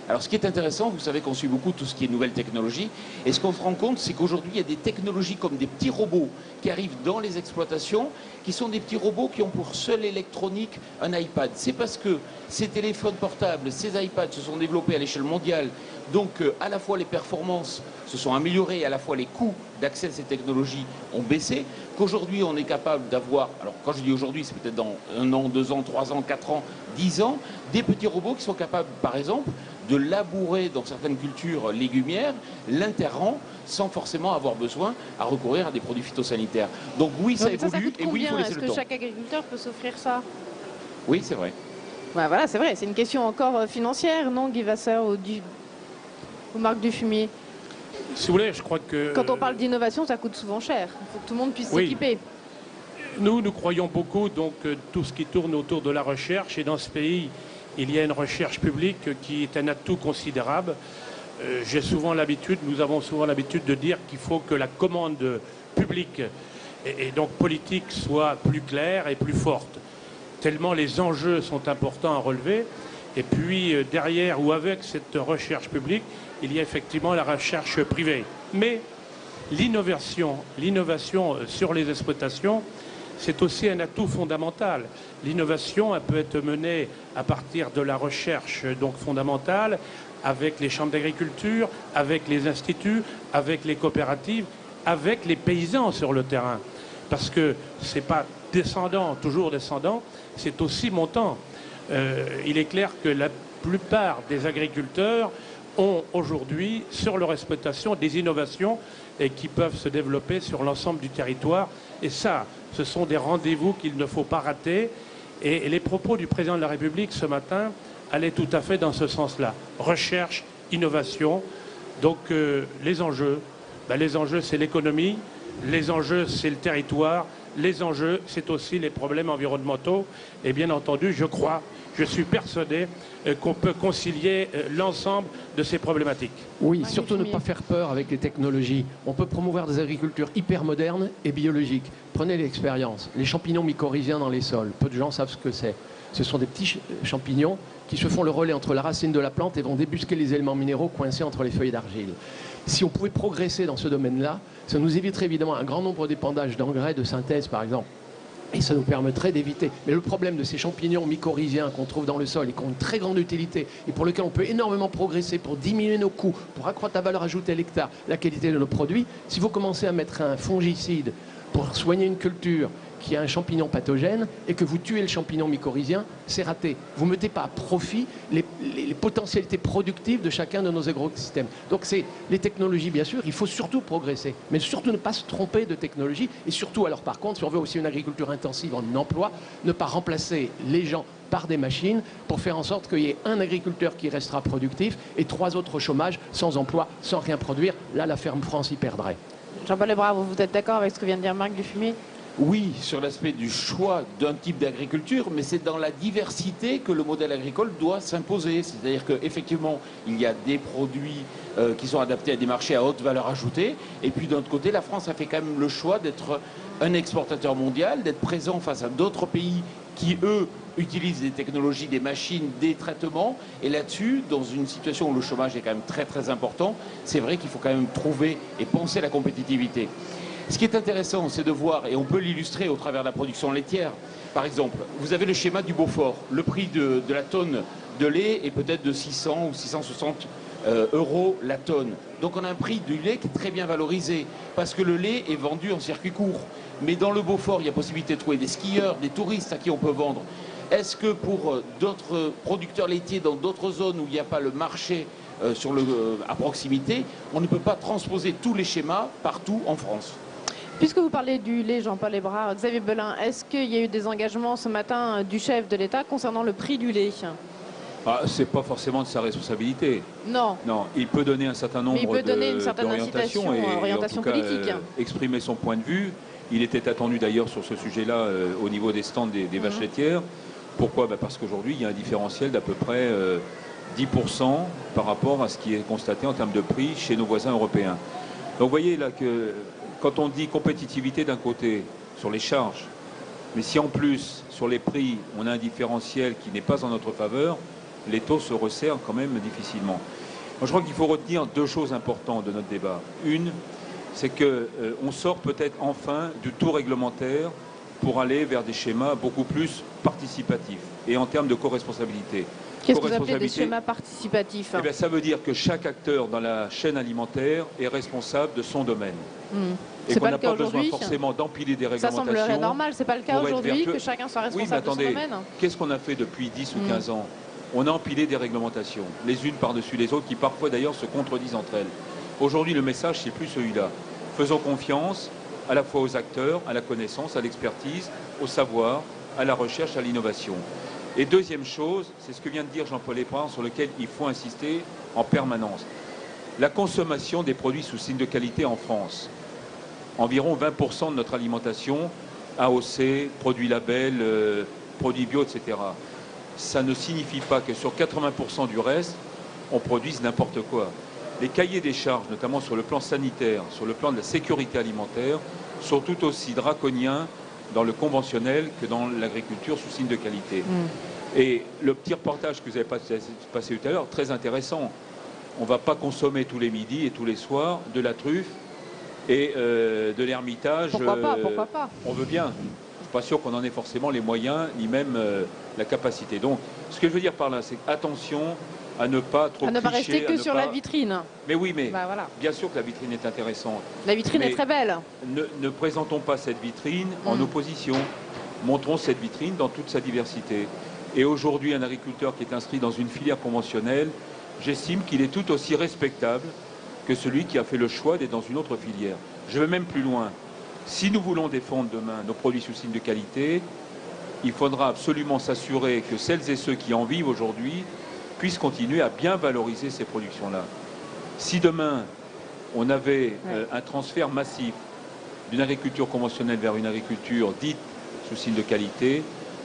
Alors ce qui est intéressant, vous savez qu'on suit beaucoup tout ce qui est nouvelles technologies, et ce qu'on se rend compte, c'est qu'aujourd'hui, il y a des technologies comme des petits robots qui arrivent dans les exploitations, qui sont des petits robots qui ont pour seule électronique un iPad. C'est parce que ces téléphones portables, ces iPads se sont développés à l'échelle mondiale, donc à la fois les performances se sont améliorées, à la fois les coûts d'accès à ces technologies ont baissé, qu'aujourd'hui on est capable d'avoir, alors quand je dis aujourd'hui, c'est peut-être dans 1 an, 2 ans, 3 ans, 4 ans, 10 ans, des petits robots qui sont capables, par exemple, de labourer dans certaines cultures légumières l'interrang sans forcément avoir besoin à recourir à des produits phytosanitaires. Donc oui, ça évolue et oui, il faut laisser le temps. Est-ce que chaque agriculteur peut s'offrir ça? Oui, c'est vrai. Ouais, voilà, c'est vrai, c'est une question encore financière, non, Guy Vasseur ou Marc Dufumier? Si vous voulez, je crois que... Quand on parle d'innovation, ça coûte souvent cher. Il faut que tout le monde puisse s'équiper. Nous croyons beaucoup, donc, tout ce qui tourne autour de la recherche. Et dans ce pays, il y a une recherche publique qui est un atout considérable. Nous avons souvent l'habitude de dire qu'il faut que la commande publique et donc politique soit plus claire et plus forte, tellement les enjeux sont importants à relever. Et puis derrière ou avec cette recherche publique, il y a effectivement la recherche privée. Mais l'innovation sur les exploitations, c'est aussi un atout fondamental. L'innovation, elle peut être menée à partir de la recherche donc fondamentale, avec les chambres d'agriculture, avec les instituts, avec les coopératives, avec les paysans sur le terrain. Parce que ce n'est pas descendant, toujours descendant, c'est aussi montant. Il est clair que la plupart des agriculteurs ont aujourd'hui sur leur exploitation des innovations et qui peuvent se développer sur l'ensemble du territoire. Et ça, ce sont des rendez-vous qu'il ne faut pas rater. Et les propos du président de la République ce matin allaient tout à fait dans ce sens-là. Recherche, innovation. Donc les enjeux, c'est l'économie, les enjeux, c'est le territoire, les enjeux, c'est aussi les problèmes environnementaux. Et bien entendu, je suis persuadé qu'on peut concilier l'ensemble de ces problématiques. Oui, surtout ne pas faire peur avec les technologies. On peut promouvoir des agricultures hyper modernes et biologiques. Prenez l'expérience. Les champignons mycorhiziens dans les sols. Peu de gens savent ce que c'est. Ce sont des petits champignons qui se font le relais entre la racine de la plante et vont débusquer les éléments minéraux coincés entre les feuilles d'argile. Si on pouvait progresser dans ce domaine-là, ça nous éviterait évidemment un grand nombre d'épandages d'engrais de synthèse, par exemple. Et ça nous permettrait d'éviter. Mais le problème de ces champignons mycorhiziens qu'on trouve dans le sol et qui ont une très grande utilité et pour lesquels on peut énormément progresser pour diminuer nos coûts, pour accroître la valeur ajoutée à l'hectare, la qualité de nos produits, si vous commencez à mettre un fongicide pour soigner une culture qui a un champignon pathogène et que vous tuez le champignon mycorhizien, c'est raté. Vous ne mettez pas à profit les potentialités productives de chacun de nos écosystèmes. Donc c'est les technologies, bien sûr, il faut surtout progresser, mais surtout ne pas se tromper de technologie et surtout, alors par contre, si on veut aussi une agriculture intensive en emploi, ne pas remplacer les gens par des machines pour faire en sorte qu'il y ait un agriculteur qui restera productif et 3 autres au chômage, sans emploi, sans rien produire. Là, la ferme France y perdrait. Jean-Paul Lebrun, vous êtes d'accord avec ce que vient de dire Marc Dufumier ? Oui, sur l'aspect du choix d'un type d'agriculture, mais c'est dans la diversité que le modèle agricole doit s'imposer. C'est-à-dire qu'effectivement, il y a des produits qui sont adaptés à des marchés à haute valeur ajoutée. Et puis d'un autre côté, la France a fait quand même le choix d'être un exportateur mondial, d'être présent face à d'autres pays qui, eux, utilisent des technologies, des machines, des traitements. Et là-dessus, dans une situation où le chômage est quand même très très important, c'est vrai qu'il faut quand même trouver et penser la compétitivité. Ce qui est intéressant, c'est de voir, et on peut l'illustrer au travers de la production laitière. Par exemple, vous avez le schéma du Beaufort. Le prix de la tonne de lait est peut-être de 600 ou 660 euros la tonne. Donc on a un prix du lait qui est très bien valorisé, parce que le lait est vendu en circuit court. Mais dans le Beaufort, il y a possibilité de trouver des skieurs, des touristes à qui on peut vendre. Est-ce que pour d'autres producteurs laitiers dans d'autres zones où il n'y a pas le marché à proximité, on ne peut pas transposer tous les schémas partout en France ? Puisque vous parlez du lait, Jean-Paul Lebrun, Xavier Belin, est-ce qu'il y a eu des engagements ce matin du chef de l'État concernant le prix du lait ? C'est pas forcément de sa responsabilité. Non. Non, il peut donner un certain nombre d'orientations et en tout cas, politique. Exprimer son point de vue. Il était attendu d'ailleurs sur ce sujet-là au niveau des stands des vaches laitières. Pourquoi ? Parce qu'aujourd'hui, il y a un différentiel d'à peu près 10% par rapport à ce qui est constaté en termes de prix chez nos voisins européens. Donc vous voyez là que quand on dit compétitivité d'un côté sur les charges, mais si en plus sur les prix on a un différentiel qui n'est pas en notre faveur, les taux se resserrent quand même difficilement. Moi, je crois qu'il faut retenir 2 choses importantes de notre débat. Une, c'est qu'on sort peut-être enfin du tout réglementaire pour aller vers des schémas beaucoup plus participatifs et en termes de co-responsabilité. Qu'est-ce que vous appelez des schémas participatifs ? Eh bien, ça veut dire que chaque acteur dans la chaîne alimentaire est responsable de son domaine. Et qu'on n'a pas besoin forcément d'empiler des réglementations. Ça semblerait normal, c'est pas le cas aujourd'hui que chacun soit responsable de son domaine. Qu'est-ce qu'on a fait depuis 10 ou 15 ans ? On a empilé des réglementations, les unes par-dessus les autres, qui parfois d'ailleurs se contredisent entre elles. Aujourd'hui, le message, c'est plus celui-là. Faisons confiance à la fois aux acteurs, à la connaissance, à l'expertise, au savoir, à la recherche, à l'innovation. Et deuxième chose, c'est ce que vient de dire Jean-Paul Lebrun, sur lequel il faut insister en permanence. La consommation des produits sous signe de qualité en France. Environ 20% de notre alimentation, AOC, produits labels, produits bio, etc. Ça ne signifie pas que sur 80% du reste, on produise n'importe quoi. Les cahiers des charges, notamment sur le plan sanitaire, sur le plan de la sécurité alimentaire, sont tout aussi draconiens dans le conventionnel que dans l'agriculture sous signe de qualité. Et le petit reportage que vous avez passé tout à l'heure, très intéressant. On ne va pas consommer tous les midis et tous les soirs de la truffe et de l'Ermitage. Pourquoi pas. On veut bien. Je ne suis pas sûr qu'on en ait forcément les moyens, ni même la capacité. Donc, ce que je veux dire par là, c'est attention à ne pas trop À ne pas clicher, rester que sur la vitrine. Mais oui, mais Bah, voilà. bien sûr que la vitrine est intéressante. La vitrine est très belle. Ne présentons pas cette vitrine en opposition. Montrons cette vitrine dans toute sa diversité. Et aujourd'hui, un agriculteur qui est inscrit dans une filière conventionnelle, j'estime qu'il est tout aussi respectable que celui qui a fait le choix d'être dans une autre filière. Je vais même plus loin. Si nous voulons défendre demain nos produits sous signe de qualité, il faudra absolument s'assurer que celles et ceux qui en vivent aujourd'hui puissent continuer à bien valoriser ces productions-là. Si demain, on avait un transfert massif d'une agriculture conventionnelle vers une agriculture dite sous signe de qualité,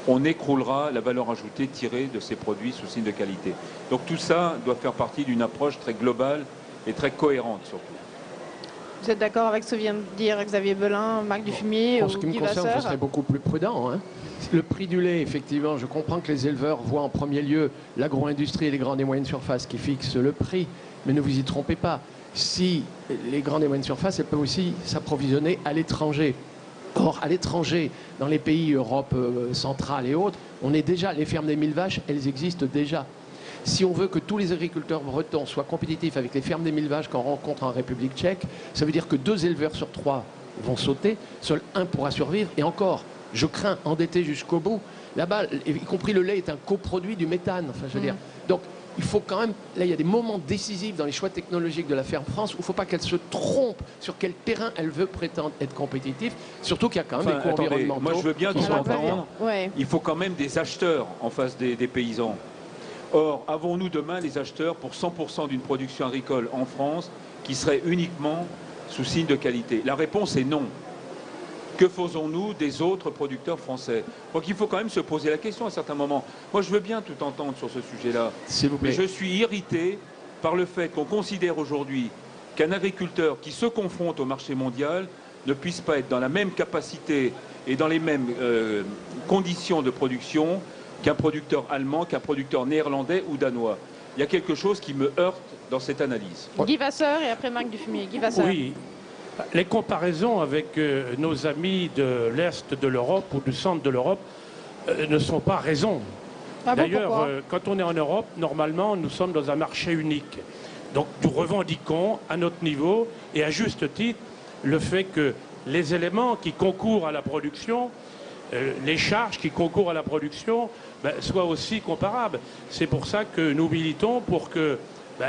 on écroulera la valeur ajoutée tirée de ces produits sous signe de qualité. Donc tout ça doit faire partie d'une approche très globale et très cohérente surtout. Vous êtes d'accord avec ce que vient de dire Xavier Belin, Marc Dufumier En ou ce qui me Guy concerne, je Vasseur? serais beaucoup plus prudent. Le prix du lait, effectivement, je comprends que les éleveurs voient en premier lieu l'agro-industrie et les grandes et moyennes surfaces qui fixent le prix. Mais ne vous y trompez pas. Si les grandes et moyennes surfaces, elles peuvent aussi s'approvisionner à l'étranger. Or, à l'étranger, dans les pays Europe centrale et autres, on est déjà, les fermes des 1000 vaches, elles existent déjà. Si on veut que tous les agriculteurs bretons soient compétitifs avec les fermes des 1000 vaches qu'on rencontre en République tchèque, ça veut dire que 2 éleveurs sur 3 vont sauter, seul un pourra survivre. Et encore, je crains endetté jusqu'au bout. Là-bas, y compris le lait est un coproduit du méthane. Enfin, je veux dire. Donc, il faut quand même, là, il y a des moments décisifs dans les choix technologiques de la ferme France où il ne faut pas qu'elle se trompe sur quel terrain elle veut prétendre être compétitive, surtout qu'il y a quand même des coûts environnementaux. Moi, je veux bien nous entendre. Ouais. Il faut quand même des acheteurs en face des paysans. Or, avons-nous demain les acheteurs pour 100% d'une production agricole en France qui serait uniquement sous signe de qualité? La réponse est non. Que faisons-nous des autres producteurs français? Donc il faut quand même se poser la question à certains moments. Moi, je veux bien tout entendre sur ce sujet-là. S'il vous plaît. Mais je suis irrité par le fait qu'on considère aujourd'hui qu'un agriculteur qui se confronte au marché mondial ne puisse pas être dans la même capacité et dans les mêmes conditions de production qu'un producteur allemand, qu'un producteur néerlandais ou danois. Il y a quelque chose qui me heurte dans cette analyse. Guy Vasseur et après Marc Dufumier. Guy Vasseur. Oui. Les comparaisons avec nos amis de l'Est de l'Europe ou du centre de l'Europe ne sont pas raison. Ah bon, D'ailleurs, pourquoi quand on est en Europe, normalement, nous sommes dans un marché unique. Donc, nous revendiquons à notre niveau et à juste titre le fait que les éléments qui concourent à la production, les charges qui concourent à la production, soient aussi comparables. C'est pour ça que nous militons pour que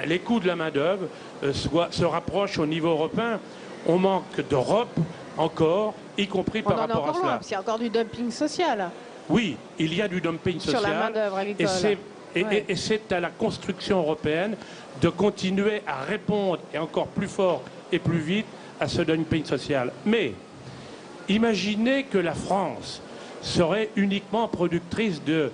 les coûts de la main-d'œuvre se rapprochent au niveau européen. On manque d'Europe encore, y compris par rapport à loin, cela. parce qu'il y a encore du dumping social Oui, il y a du dumping social. sur la main-d'œuvre agricole. Et c'est à la construction européenne de continuer à répondre, et encore plus fort et plus vite, à ce dumping social. Mais imaginez que la France serait uniquement productrice de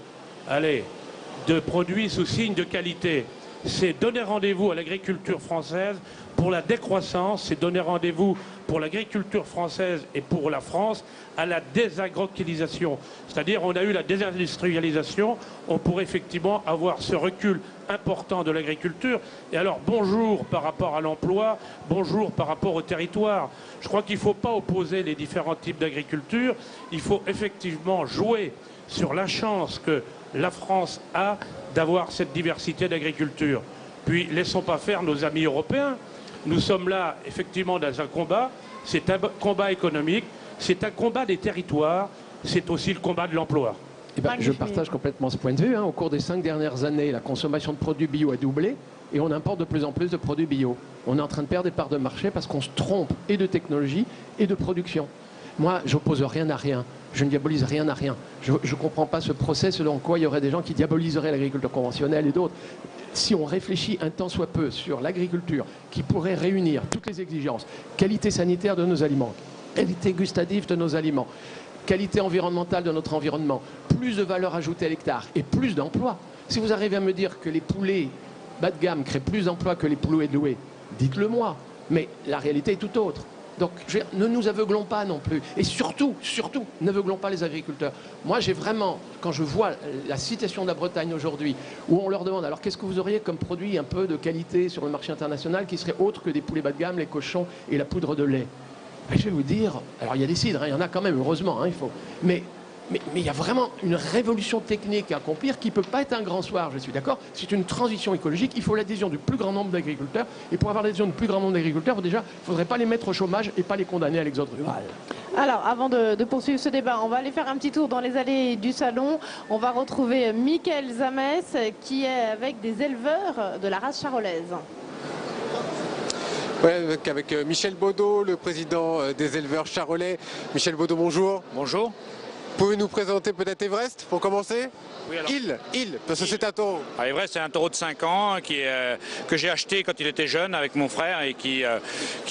produits sous signe de qualité. C'est donner rendez-vous à l'agriculture française pour la décroissance, c'est donner rendez-vous pour l'agriculture française et pour la France à la désagroquilisation. C'est-à-dire, on a eu la désindustrialisation, on pourrait effectivement avoir ce recul important de l'agriculture. Et alors, bonjour par rapport à l'emploi, bonjour par rapport au territoire. Je crois qu'il ne faut pas opposer les différents types d'agriculture, il faut effectivement jouer sur la chance que la France a d'avoir cette diversité d'agriculture. Puis, laissons pas faire nos amis européens. Nous sommes là, effectivement, dans un combat. C'est un combat économique, c'est un combat des territoires, c'est aussi le combat de l'emploi. Je partage complètement ce point de vue. Au cours des 5 dernières années, la consommation de produits bio a doublé et on importe de plus en plus de produits bio. On est en train de perdre des parts de marché parce qu'on se trompe et de technologie et de production. Moi, j'oppose rien à rien. Je ne diabolise rien à rien. Je ne comprends pas ce procès selon quoi il y aurait des gens qui diaboliseraient l'agriculture conventionnelle et d'autres. Si on réfléchit un tant soit peu sur l'agriculture qui pourrait réunir toutes les exigences, qualité sanitaire de nos aliments, qualité gustative de nos aliments, qualité environnementale de notre environnement, plus de valeur ajoutée à l'hectare et plus d'emplois. Si vous arrivez à me dire que les poulets bas de gamme créent plus d'emplois que les poulets doués, dites-le moi. Mais la réalité est tout autre. Donc, ne nous aveuglons pas non plus. Et surtout, n'aveuglons pas les agriculteurs. Moi, j'ai vraiment, quand je vois la situation de la Bretagne aujourd'hui, où on leur demande, alors qu'est-ce que vous auriez comme produit un peu de qualité sur le marché international qui serait autre que des poulets bas de gamme, les cochons et la poudre de lait? Ben, je vais vous dire, alors il y a des cidres, hein, il y en a quand même, heureusement, hein, il faut. Mais il y a vraiment une révolution technique à accomplir qui ne peut pas être un grand soir, je suis d'accord. C'est une transition écologique, il faut l'adhésion du plus grand nombre d'agriculteurs. Et pour avoir l'adhésion du plus grand nombre d'agriculteurs, déjà, il ne faudrait pas les mettre au chômage et pas les condamner à l'exode rural. Alors, avant de poursuivre ce débat, on va aller faire un petit tour dans les allées du salon. On va retrouver Michael Zamès, qui est avec des éleveurs de la race charolaise. Ouais, avec Michel Baudot, le président des éleveurs charolais. Michel Baudot, bonjour. Bonjour. Pouvez nous présenter peut-être Everest pour commencer? Oui, alors, parce que c'est un taureau. Everest, c'est un taureau de 5 ans que j'ai acheté quand il était jeune avec mon frère et qui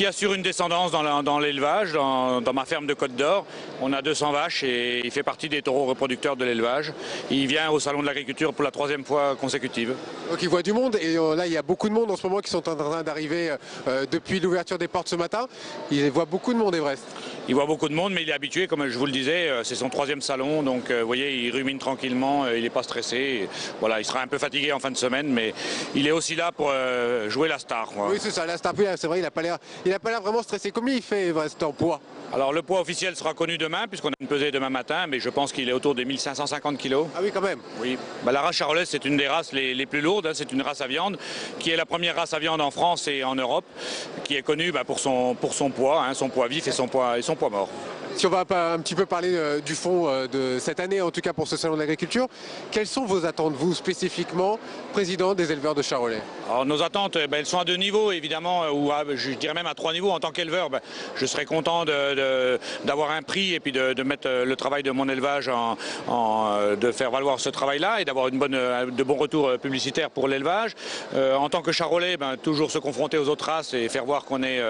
assure une descendance dans l'élevage, dans ma ferme de Côte d'Or. On a 200 vaches et il fait partie des taureaux reproducteurs de l'élevage. Il vient au Salon de l'Agriculture pour la 3e fois consécutive. Donc il voit du monde et là il y a beaucoup de monde en ce moment qui sont en train d'arriver depuis l'ouverture des portes ce matin. Il voit beaucoup de monde Everest. Il voit beaucoup de monde, mais il est habitué, comme je vous le disais, c'est son 3e salon, donc vous voyez, il rumine tranquillement, il n'est pas stressé. Et, voilà, il sera un peu fatigué en fin de semaine, mais il est aussi là pour jouer la star. Quoi. Oui, c'est ça, la star. C'est vrai, il n'a pas l'air vraiment stressé. Combien il fait Everest en poids? Alors le poids officiel sera connu demain, puisqu'on a une pesée demain matin, mais je pense qu'il est autour des 1550 kg. Ah oui, quand même. Oui. Bah, la race charolaise, c'est une des races les plus lourdes, hein, c'est une race à viande, qui est la première race à viande en France et en Europe, qui est connue pour son poids, hein, son poids vif et son poids mort. Si on va un petit peu parler du fond de cette année, en tout cas pour ce salon de l'agriculture, quelles sont vos attentes, vous spécifiquement, président des éleveurs de Charolais? Alors nos attentes, elles sont à 2 niveaux évidemment, ou je dirais même à 3 niveaux. En tant qu'éleveur, je serais content d'avoir un prix et puis de mettre le travail de mon élevage, de faire valoir ce travail-là et d'avoir de bons retours publicitaires pour l'élevage. En tant que Charolais, toujours se confronter aux autres races et faire voir qu'on est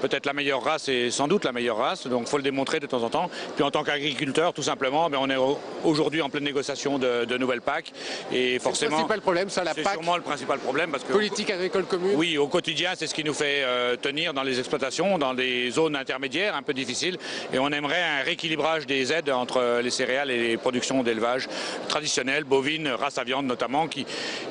peut-être la meilleure race et sans doute la meilleure race, donc il faut le démontrer de temps en temps. Puis en tant qu'agriculteur, tout simplement, on est aujourd'hui en pleine négociation de nouvelles PAC. Et forcément, c'est le principal problème, ça, la PAC. C'est sûrement le principal problème. Parce que politique agricole commune. Oui, au quotidien, c'est ce qui nous fait tenir dans les exploitations, dans des zones intermédiaires un peu difficiles. Et on aimerait un rééquilibrage des aides entre les céréales et les productions d'élevage traditionnelles, bovines, races à viande notamment, qui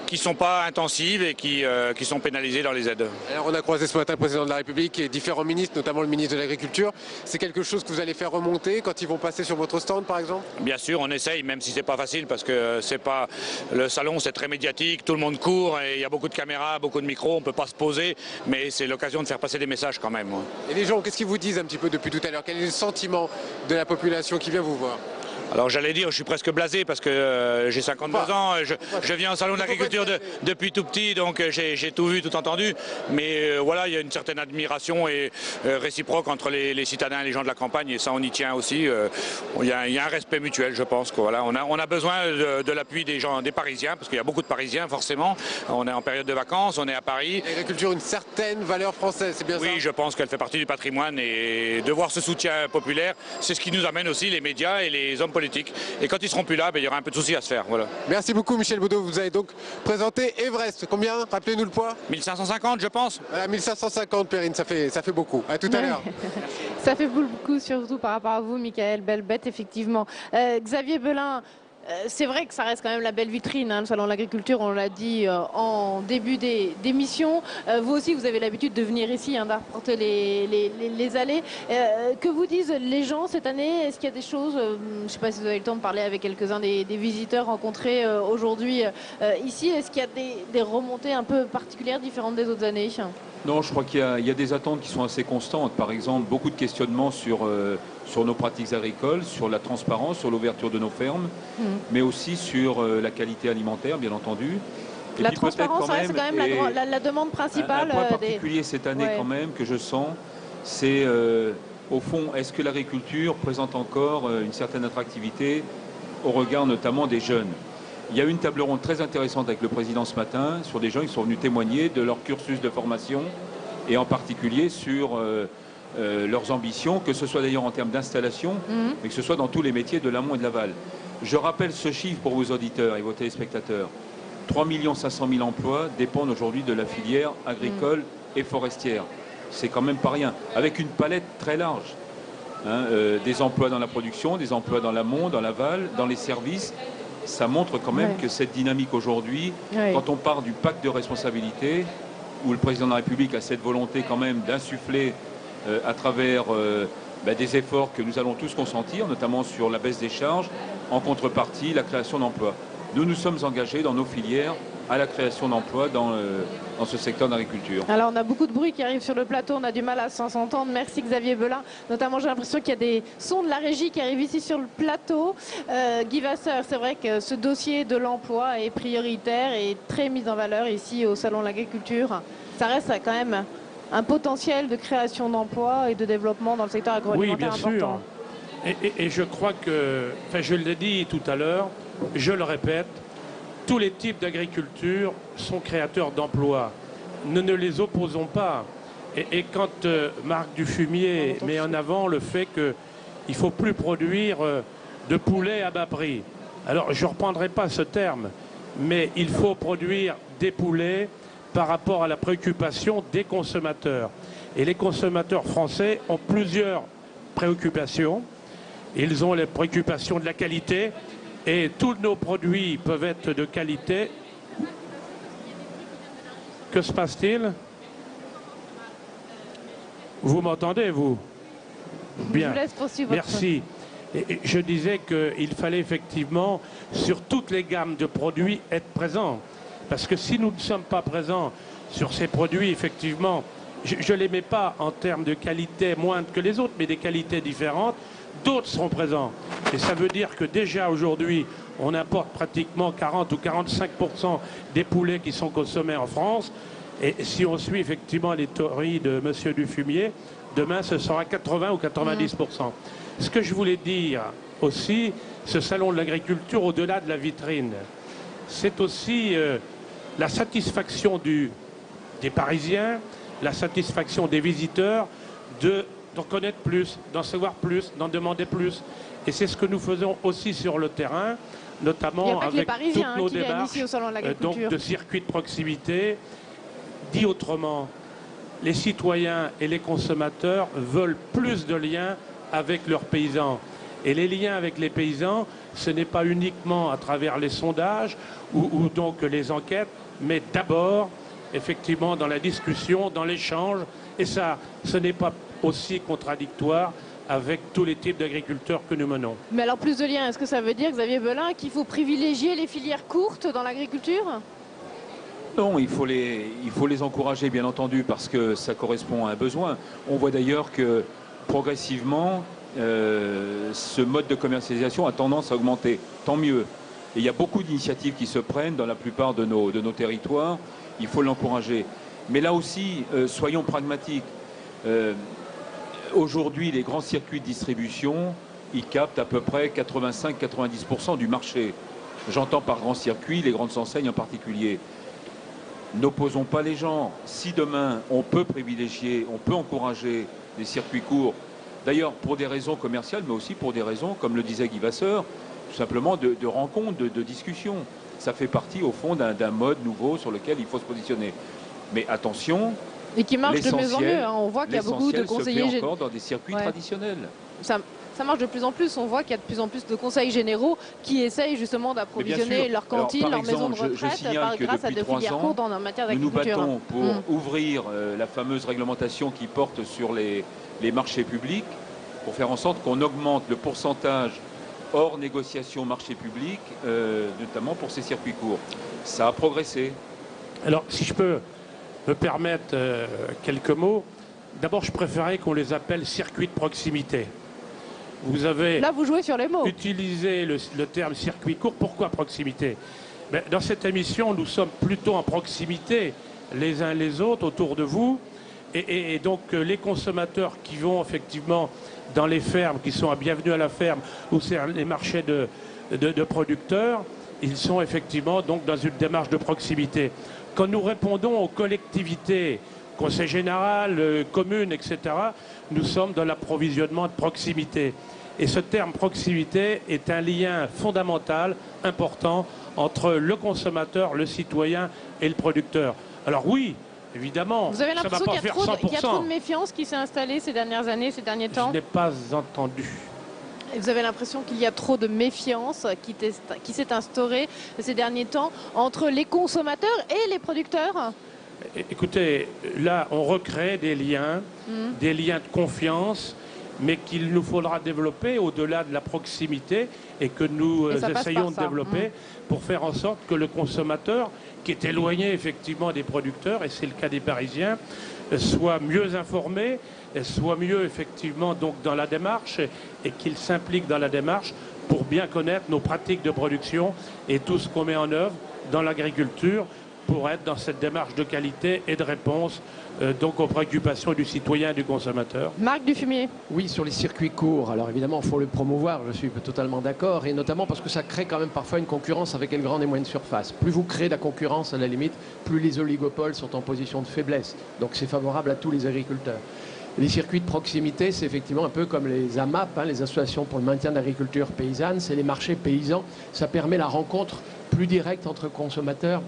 ne sont pas intensives et qui sont pénalisées dans les aides. Alors on a croisé ce matin le président de la République et différents ministres, notamment le ministre de l'Agriculture. C'est quelque chose que vous allez faire remonter quand ils vont passer sur votre stand par exemple? Bien sûr, on essaye, même si c'est pas facile parce que c'est pas le salon, c'est très médiatique, tout le monde court et il y a beaucoup de caméras, beaucoup de micros, on peut pas se poser, mais c'est l'occasion de faire passer des messages quand même. Et les gens, qu'est-ce qu'ils vous disent un petit peu depuis tout à l'heure? Quel est le sentiment de la population qui vient vous voir? Alors j'allais dire, je suis presque blasé parce que j'ai 52 ans, je viens au salon de l'agriculture depuis tout petit, donc j'ai tout vu, tout entendu. Mais voilà, il y a une certaine admiration et réciproque entre les citadins et les gens de la campagne, et ça on y tient aussi. Il y a un respect mutuel, je pense. Voilà, on a besoin de l'appui des gens, des Parisiens, parce qu'il y a beaucoup de Parisiens forcément. On est en période de vacances, on est à Paris. L'agriculture, une certaine valeur française, c'est bien ça? Oui, je pense qu'elle fait partie du patrimoine et de voir ce soutien populaire, c'est ce qui nous amène aussi les médias et les hommes politiques. Et quand ils seront plus là, il y aura un peu de soucis à se faire. Voilà. Merci beaucoup Michel Baudot. Vous avez donc présenté Everest. Combien? Rappelez-nous le poids. 1550 je pense. Voilà, 1550 Perrine, ça fait beaucoup. À tout à l'heure. Ça fait beaucoup, surtout par rapport à vous, Michael. Belle bête, effectivement. Xavier Belin, c'est vrai que ça reste quand même la belle vitrine, hein, le Salon de l'Agriculture, on l'a dit en début d'émission. Vous aussi, vous avez l'habitude de venir ici, hein, d'apporter les allées. Que vous disent les gens cette année? Est-ce qu'il y a des choses, je ne sais pas si vous avez le temps de parler avec quelques-uns des visiteurs rencontrés aujourd'hui ici, est-ce qu'il y a des remontées un peu particulières, différentes des autres années? Non, je crois qu'il y a des attentes qui sont assez constantes. Par exemple, beaucoup de questionnements sur nos pratiques agricoles, sur la transparence, sur l'ouverture de nos fermes, mais aussi sur la qualité alimentaire, bien entendu. Et la transparence, c'est quand même la demande principale. Un point particulier cette année quand même que je sens, c'est au fond, est-ce que l'agriculture présente encore une certaine attractivité au regard notamment des jeunes? Il y a eu une table ronde très intéressante avec le président ce matin sur des gens qui sont venus témoigner de leur cursus de formation et en particulier sur leurs ambitions, que ce soit d'ailleurs en termes d'installation, mais que ce soit dans tous les métiers de l'amont et de l'aval. Je rappelle ce chiffre pour vos auditeurs et vos téléspectateurs. 3 500 000 emplois dépendent aujourd'hui de la filière agricole et forestière. c'est quand même pas rien. Avec une palette très large. Hein, des emplois dans la production, des emplois dans l'amont, dans l'aval, dans les services. Ça montre quand même que cette dynamique aujourd'hui, quand on part du pacte de responsabilité, où le président de la République a cette volonté quand même d'insuffler à travers des efforts que nous allons tous consentir, notamment sur la baisse des charges, en contrepartie, la création d'emplois. Nous nous sommes engagés dans nos filières à la création d'emplois dans ce secteur d'agriculture. Alors on a beaucoup de bruit qui arrive sur le plateau, on a du mal à s'entendre. Merci Xavier Belin. Notamment j'ai l'impression qu'il y a des sons de la régie qui arrivent ici sur le plateau. Guy Vasseur, c'est vrai que ce dossier de l'emploi est prioritaire et très mis en valeur ici au Salon de l'Agriculture. Ça reste quand même un potentiel de création d'emplois et de développement dans le secteur agroalimentaire important. Oui, bien sûr. Et je crois que, je l'ai dit tout à l'heure, je le répète, tous les types d'agriculture sont créateurs d'emplois. Nous ne les opposons pas. Et quand Marc Dufumier met en avant le fait qu'il ne faut plus produire de poulet à bas prix. Alors, je ne reprendrai pas ce terme, mais il faut produire des poulets par rapport à la préoccupation des consommateurs. Et les consommateurs français ont plusieurs préoccupations. Ils ont les préoccupations de la qualité. Et tous nos produits peuvent être de qualité. Que se passe-t-il? Vous m'entendez, vous? Bien. Je vous laisse poursuivre votre... Merci. Et je disais qu'il fallait effectivement, sur toutes les gammes de produits, être présent. Parce que si nous ne sommes pas présents sur ces produits, effectivement, je ne les mets pas en termes de qualité moindre que les autres, mais des qualités différentes, d'autres seront présents. Et ça veut dire que déjà aujourd'hui, on importe pratiquement 40 ou 45% des poulets qui sont consommés en France. Et si on suit effectivement les théories de M. Dufumier, demain ce sera 80 ou 90%. Ce que je voulais dire aussi, ce salon de l'agriculture, au-delà de la vitrine, c'est aussi la satisfaction des Parisiens, la satisfaction des visiteurs d'en connaître plus, d'en savoir plus, d'en demander plus. Et c'est ce que nous faisons aussi sur le terrain, notamment avec toutes nos démarches donc de circuits de proximité. Dit autrement, les citoyens et les consommateurs veulent plus de liens avec leurs paysans. Et les liens avec les paysans, ce n'est pas uniquement à travers les sondages ou donc les enquêtes, mais d'abord, effectivement, dans la discussion, dans l'échange. Et ça, ce n'est pas aussi contradictoire avec tous les types d'agriculteurs que nous menons. Mais alors plus de liens, est-ce que ça veut dire, Xavier Belin, qu'il faut privilégier les filières courtes dans l'agriculture? Non, il faut les encourager, bien entendu, parce que ça correspond à un besoin. On voit d'ailleurs que progressivement, ce mode de commercialisation a tendance à augmenter. Tant mieux. Et il y a beaucoup d'initiatives qui se prennent dans la plupart de nos territoires. Il faut l'encourager. Mais là aussi, soyons pragmatiques. Aujourd'hui, les grands circuits de distribution, ils captent à peu près 85-90% du marché. J'entends par grands circuits les grandes enseignes en particulier. N'opposons pas les gens. Si demain, on peut privilégier, on peut encourager les circuits courts, d'ailleurs pour des raisons commerciales, mais aussi pour des raisons, comme le disait Guy Vasseur, tout simplement de rencontres, de discussions. Ça fait partie, au fond, d'un mode nouveau sur lequel il faut se positionner. Mais attention... Et qui marche de mieux en mieux. Hein. On voit qu'il y a beaucoup de conseillers généraux. Encore dans des circuits traditionnels. Ça marche de plus en plus. On voit qu'il y a de plus en plus de conseils généraux qui essayent justement d'approvisionner leur cantine, leur maison de retraite grâce à des filières courtes en matière d'agriculture. Nous nous battons pour ouvrir la fameuse réglementation qui porte sur les marchés publics, pour faire en sorte qu'on augmente le pourcentage hors négociation marché public, notamment pour ces circuits courts. Ça a progressé. Alors, si je peux me permettre quelques mots. D'abord, je préférais qu'on les appelle circuits de proximité. Vous avez là, vous jouez sur les mots. Utilisé le terme circuit court. Pourquoi proximité? Dans cette émission, nous sommes plutôt en proximité les uns les autres autour de vous. Et donc, les consommateurs qui vont effectivement dans les fermes, qui sont à Bienvenue à la ferme, ou c'est les marchés de producteurs, ils sont effectivement donc dans une démarche de proximité. Quand nous répondons aux collectivités, conseil général, communes, etc., nous sommes dans l'approvisionnement de proximité. Et ce terme proximité est un lien fondamental, important, entre le consommateur, le citoyen et le producteur. Alors oui, Évidemment, Vous avez ça ne va l'impression pas qu'il faire y a trop 100%. de méfiance qui s'est installée ces dernières années, ces derniers temps? Je n'ai pas entendu. Et vous avez l'impression qu'il y a trop de méfiance qui s'est instaurée ces derniers temps entre les consommateurs et les producteurs? Écoutez, là, on recrée des liens de confiance, mais qu'il nous faudra développer au-delà de la proximité et que nous essayons de développer pour faire en sorte que le consommateur, qui est éloigné effectivement des producteurs, et c'est le cas des Parisiens, soit mieux informé, soit mieux effectivement donc dans la démarche et qu'il s'implique dans la démarche pour bien connaître nos pratiques de production et tout ce qu'on met en œuvre dans l'agriculture pour être dans cette démarche de qualité et de réponse donc aux préoccupations du citoyen et du consommateur. Marc Dufumier. Oui, sur les circuits courts, alors évidemment, il faut le promouvoir, je suis totalement d'accord, et notamment parce que ça crée quand même parfois une concurrence avec les grandes et moyennes surfaces. Plus vous créez de la concurrence, à la limite, plus les oligopoles sont en position de faiblesse. Donc c'est favorable à tous les agriculteurs. Les circuits de proximité, c'est effectivement un peu comme les AMAP, les associations pour le maintien de l'agriculture paysanne, c'est les marchés paysans, ça permet la rencontre plus directe entre consommateurs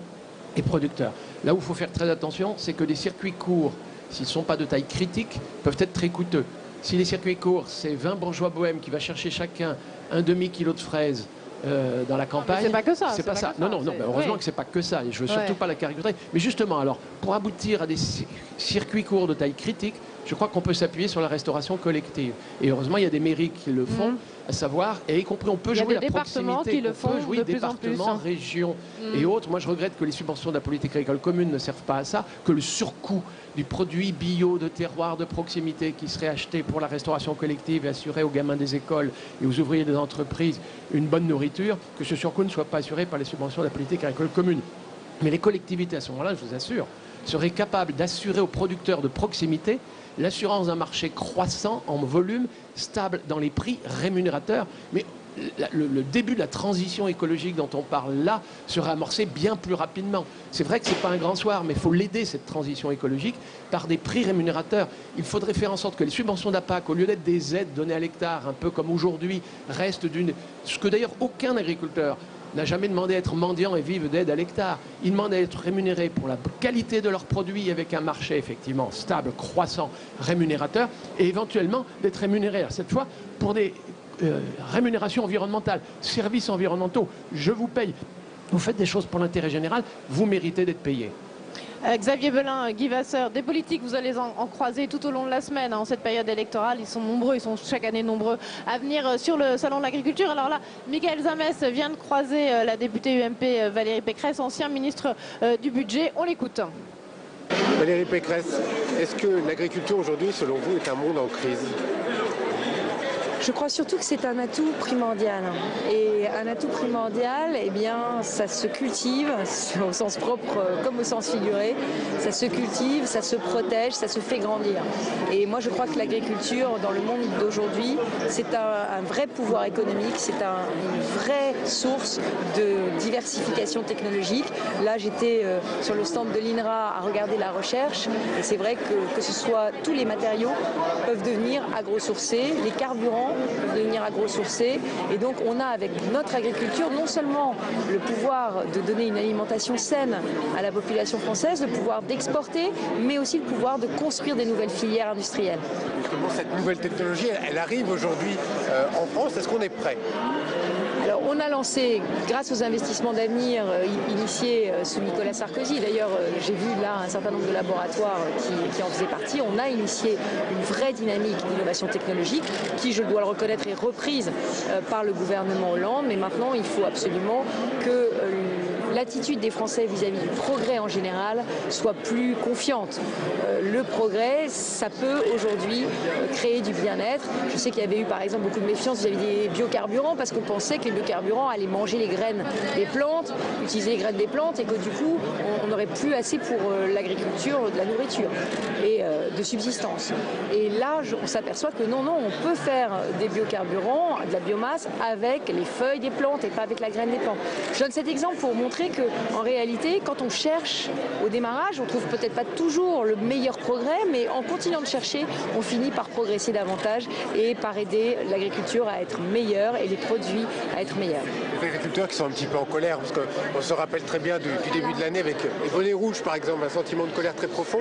et producteurs. Là où il faut faire très attention, c'est que les circuits courts, s'ils ne sont pas de taille critique, peuvent être très coûteux. Si les circuits courts, c'est 20 bourgeois bohèmes qui va chercher chacun un demi-kilo de fraises dans la campagne. C'est pas que ça. C'est pas ça. Non, heureusement que c'est pas que ça. Et je veux surtout pas la caricaturer. Mais justement, alors, pour aboutir à des circuits courts de taille critique, je crois qu'on peut s'appuyer sur la restauration collective. Et heureusement, il y a des mairies qui le font, à savoir, et y compris, on peut jouer la proximité. Qui le font on peut jouer de plus en plus. départements, régions et autres. Moi, je regrette que les subventions de la politique agricole commune ne servent pas à ça, que le surcoût du produit bio de terroir de proximité qui serait acheté pour la restauration collective et assurer aux gamins des écoles et aux ouvriers des entreprises une bonne nourriture, que ce surcoût ne soit pas assuré par les subventions de la politique agricole commune. Mais les collectivités, à ce moment-là, je vous assure, seraient capables d'assurer aux producteurs de proximité l'assurance d'un marché croissant en volume, stable dans les prix, rémunérateurs. Mais le début de la transition écologique dont on parle là serait amorcé bien plus rapidement. C'est vrai que ce n'est pas un grand soir, mais il faut l'aider, cette transition écologique, par des prix rémunérateurs. Il faudrait faire en sorte que les subventions de la PAC, au lieu d'être des aides données à l'hectare, un peu comme aujourd'hui, restent ce que d'ailleurs aucun agriculteur n'a jamais demandé à être mendiant et vivre d'aide à l'hectare. Ils demandent à être rémunérés pour la qualité de leurs produits avec un marché effectivement stable, croissant, rémunérateur, et éventuellement d'être rémunérés, cette fois, pour des rémunérations environnementales, services environnementaux. Je vous paye, vous faites des choses pour l'intérêt général, vous méritez d'être payé. Xavier Belin, Guy Vasseur, des politiques, vous allez en croiser tout au long de la semaine, en cette période électorale. Ils sont nombreux, ils sont chaque année nombreux à venir sur le Salon de l'Agriculture. Alors là, Michaël Zamès vient de croiser la députée UMP Valérie Pécresse, ancien ministre du Budget. On l'écoute. Valérie Pécresse, est-ce que l'agriculture aujourd'hui, selon vous, est un monde en crise ? Je crois surtout que c'est un atout primordial. Et un atout primordial, eh bien, ça se cultive, au sens propre comme au sens figuré. Ça se cultive, ça se protège, ça se fait grandir. Et moi, je crois que l'agriculture, dans le monde d'aujourd'hui, c'est un vrai pouvoir économique, c'est une vraie source de diversification technologique. Là, j'étais sur le stand de l'INRA à regarder la recherche. Et c'est vrai que ce soit tous les matériaux peuvent devenir agro-sourcés, les carburants peuvent devenir agro-sourcés. Et donc on a avec notre agriculture non seulement le pouvoir de donner une alimentation saine à la population française, le pouvoir d'exporter, mais aussi le pouvoir de construire des nouvelles filières industrielles. Justement, cette nouvelle technologie, elle arrive aujourd'hui en France. Est-ce qu'on est prêt ? Alors, on a lancé, grâce aux investissements d'avenir initiés sous Nicolas Sarkozy, d'ailleurs j'ai vu là un certain nombre de laboratoires qui en faisaient partie, on a initié une vraie dynamique d'innovation technologique qui, je dois le reconnaître, est reprise par le gouvernement Hollande, mais maintenant il faut absolument que l'attitude des Français vis-à-vis du progrès en général soit plus confiante. Le progrès, ça peut aujourd'hui créer du bien-être. Je sais qu'il y avait eu par exemple beaucoup de méfiance vis-à-vis des biocarburants parce qu'on pensait que les biocarburants allaient manger les graines des plantes, utiliser les graines des plantes et que du coup on n'aurait plus assez pour l'agriculture, de la nourriture et de subsistance. Et là on s'aperçoit que non, on peut faire des biocarburants, de la biomasse avec les feuilles des plantes et pas avec la graine des plantes. Je donne cet exemple pour montrer montrer qu'en réalité, quand on cherche au démarrage, on trouve peut-être pas toujours le meilleur progrès, mais en continuant de chercher, on finit par progresser davantage et par aider l'agriculture à être meilleure et les produits à être meilleurs. Les agriculteurs qui sont un petit peu en colère, parce qu'on se rappelle très bien du début de l'année avec les bonnets rouges, par exemple, un sentiment de colère très profond.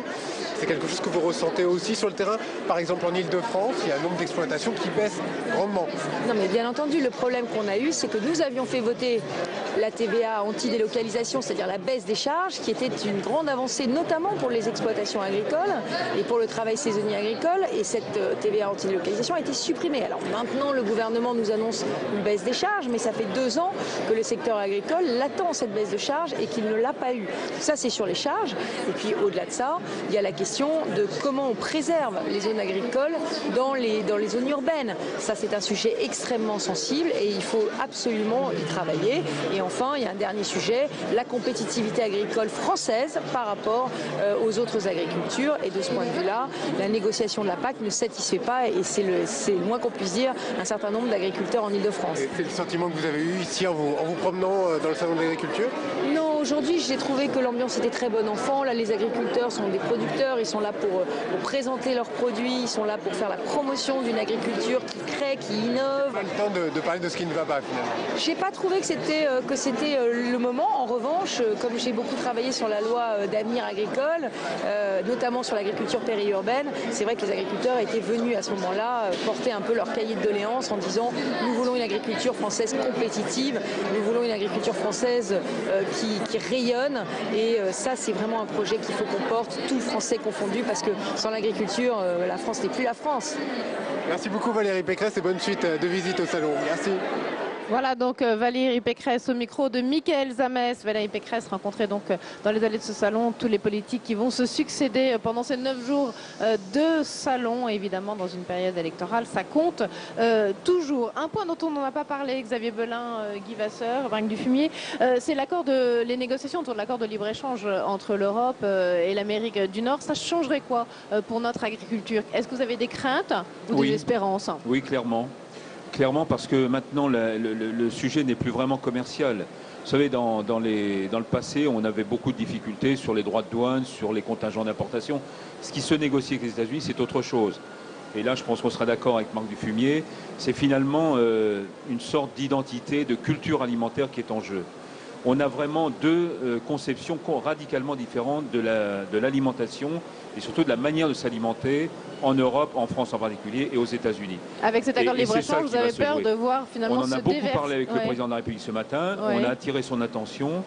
C'est quelque chose que vous ressentez aussi sur le terrain. Par exemple, en Ile-de-France, il y a un nombre d'exploitations qui baisse grandement. Non, mais bien entendu, le problème qu'on a eu, c'est que nous avions fait voter la TVA anti-délocalisation, c'est-à-dire la baisse des charges, qui était une grande avancée, notamment pour les exploitations agricoles et pour le travail saisonnier agricole. Et cette TVA anti-délocalisation a été supprimée. Alors maintenant, le gouvernement nous annonce une baisse des charges, mais ça fait 2 ans que le secteur agricole l'attend, cette baisse de charges, et qu'il ne l'a pas eu. Ça, c'est sur les charges. Et puis, au-delà de ça, il y a la question de comment on préserve les zones agricoles dans les zones urbaines. Ça, c'est un sujet extrêmement sensible et il faut absolument y travailler. Et enfin, il y a un dernier sujet, la compétitivité agricole française par rapport aux autres agricultures. Et de ce point de vue-là, la négociation de la PAC ne satisfait pas, et c'est le moins qu'on puisse dire, un certain nombre d'agriculteurs en Ile-de-France. C'est le sentiment que vous avez eu ici en vous promenant dans le salon de l'agriculture? Non, aujourd'hui, j'ai trouvé que l'ambiance était très bonne enfant. Là, les agriculteurs sont des producteurs, ils sont là pour présenter leurs produits, ils sont là pour faire la promotion d'une agriculture qui crée, qui innove. Pas le temps de parler de ce qui ne va pas, finalement. J'ai pas trouvé que c'était le moment. En revanche, comme j'ai beaucoup travaillé sur la loi d'avenir agricole, notamment sur l'agriculture périurbaine, c'est vrai que les agriculteurs étaient venus à ce moment-là porter un peu leur cahier de doléances en disant « Nous voulons une agriculture française compétitive, nous voulons une agriculture française qui rayonne ». Et ça, c'est vraiment un projet qu'il faut qu'on porte, tout Français confondu, parce que sans l'agriculture, la France n'est plus la France. Merci beaucoup Valérie Pécresse et bonne suite de visite au salon. Merci. Voilà donc Valérie Pécresse au micro de Mickaël Zamès. Valérie Pécresse rencontrait donc dans les allées de ce salon tous les politiques qui vont se succéder pendant ces 9 jours de salon. Évidemment, dans une période électorale, ça compte toujours. Un point dont on n'en a pas parlé, Xavier Belin, Guy Vasseur, Marc Dufumier, c'est les négociations autour de l'accord de libre-échange entre l'Europe et l'Amérique du Nord. Ça changerait quoi pour notre agriculture? Est-ce que vous avez des craintes ou des espérances? Oui, clairement. Clairement, parce que maintenant, le sujet n'est plus vraiment commercial. Vous savez, dans le passé, on avait beaucoup de difficultés sur les droits de douane, sur les contingents d'importation. Ce qui se négocie avec les États-Unis, c'est autre chose. Et là, je pense qu'on sera d'accord avec Marc Dufumier. C'est finalement une sorte d'identité, de culture alimentaire qui est en jeu. On a vraiment deux conceptions radicalement différentes de l'alimentation et surtout de la manière de s'alimenter en Europe, en France en particulier, et aux États-Unis. Avec cet accord de libre-échange, vous avez peur de voir finalement se déverser. On en a beaucoup parlé avec le président de la République ce matin. On a attiré son attention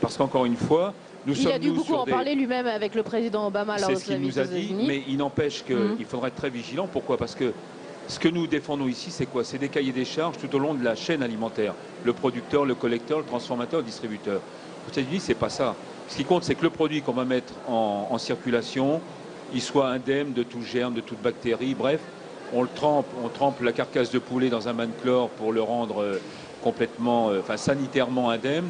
parce qu'encore une fois, il a dû beaucoup en parler lui-même avec le président Obama. C'est ce qu'il nous a dit, mais il n'empêche qu'il faudra être très vigilant. Pourquoi? Parce que ce que nous défendons ici, c'est quoi? C'est des cahiers des charges tout au long de la chaîne alimentaire. Le producteur, le collecteur, le transformateur, le distributeur. Aux États-Unis, c'est pas ça. Ce qui compte, c'est que le produit qu'on va mettre en circulation, il soit indemne de tout germe, de toute bactérie. Bref, on trempe la carcasse de poulet dans un bain de chlore pour le rendre complètement, sanitairement indemne.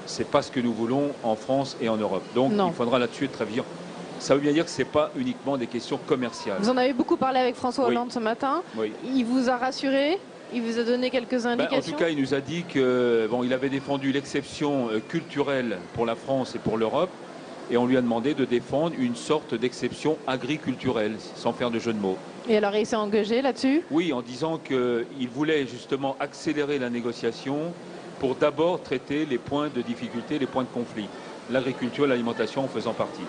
C'est pas ce que nous voulons en France et en Europe. Donc, il faudra là-dessus être très vigilant. Ça veut bien dire que ce n'est pas uniquement des questions commerciales. Vous en avez beaucoup parlé avec François Hollande ce matin. Oui. Il vous a rassuré? Il vous a donné quelques indications? En tout cas, il nous a dit qu'il avait défendu l'exception culturelle pour la France et pour l'Europe. Et on lui a demandé de défendre une sorte d'exception agriculturelle, sans faire de jeu de mots. Et alors, il s'est engagé là-dessus? Oui, en disant qu'il voulait justement accélérer la négociation pour d'abord traiter les points de difficulté, les points de conflit. L'agriculture et l'alimentation en faisant partie.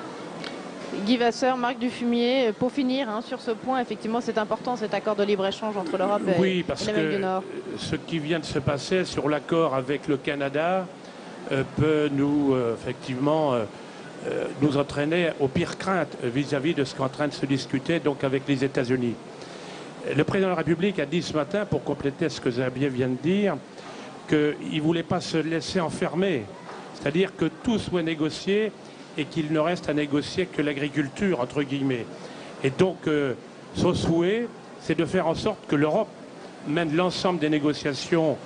Guy Vasseur, Marc Dufumier, pour finir sur ce point, effectivement c'est important cet accord de libre-échange entre l'Europe et l'Amérique du Nord. Ce qui vient de se passer sur l'accord avec le Canada peut nous effectivement nous entraîner aux pires craintes vis-à-vis de ce qui est en train de se discuter donc avec les États-Unis. Le président de la République a dit ce matin, pour compléter ce que Xavier vient de dire, qu'il ne voulait pas se laisser enfermer, c'est-à-dire que tout soit négocié et qu'il ne reste à négocier que l'agriculture, entre guillemets. Et donc, son souhait, c'est de faire en sorte que l'Europe mène l'ensemble des négociations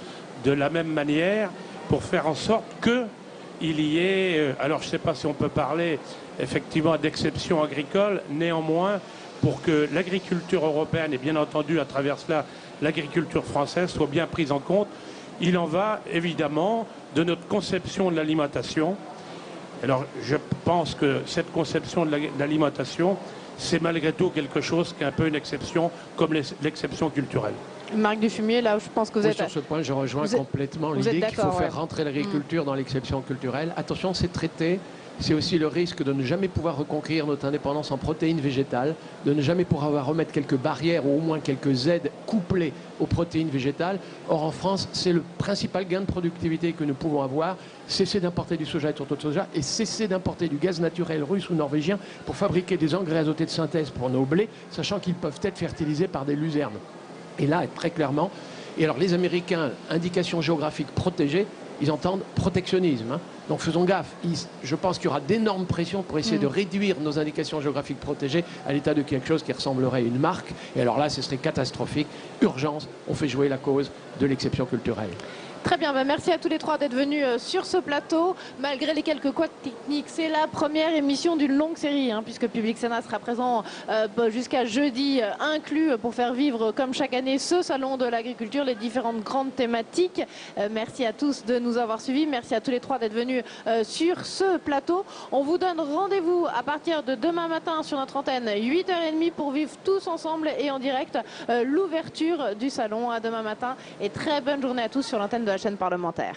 de la même manière pour faire en sorte qu'il y ait, alors je ne sais pas si on peut parler effectivement d'exception agricole, néanmoins, pour que l'agriculture européenne et bien entendu à travers cela l'agriculture française soit bien prise en compte, il en va évidemment de notre conception de l'alimentation. Alors je pense que cette conception de l'alimentation, c'est malgré tout quelque chose qui est un peu une exception, comme l'exception culturelle. Marc Dufumier, là je pense que vous êtes... Sur ce point, je rejoins complètement l'idée qu'il faut faire rentrer l'agriculture dans l'exception culturelle. Attention, ces traités, c'est aussi le risque de ne jamais pouvoir reconquérir notre indépendance en protéines végétales, de ne jamais pouvoir remettre quelques barrières ou au moins quelques aides couplées aux protéines végétales. Or, en France, c'est le principal gain de productivité que nous pouvons avoir. Cesser d'importer du soja et surtout de soja et cesser d'importer du gaz naturel russe ou norvégien pour fabriquer des engrais azotés de synthèse pour nos blés, sachant qu'ils peuvent être fertilisés par des luzernes. Et là, très clairement, et alors les Américains, indications géographiques protégées, ils entendent protectionnisme. Hein. Donc faisons gaffe. Je pense qu'il y aura d'énormes pressions pour essayer de réduire nos indications géographiques protégées à l'état de quelque chose qui ressemblerait à une marque. Et alors là, ce serait catastrophique. Urgence, on fait jouer la cause de l'exception culturelle. Très bien, merci à tous les trois d'être venus sur ce plateau. Malgré les quelques couacs techniques, c'est la première émission d'une longue série, hein, puisque Public Sénat sera présent jusqu'à jeudi inclus pour faire vivre, comme chaque année, ce salon de l'agriculture, les différentes grandes thématiques. Merci à tous de nous avoir suivis. Merci à tous les trois d'être venus sur ce plateau. On vous donne rendez-vous à partir de demain matin sur notre antenne, 8h30, pour vivre tous ensemble et en direct l'ouverture du salon. À demain matin et très bonne journée à tous sur l'antenne de la chaîne parlementaire.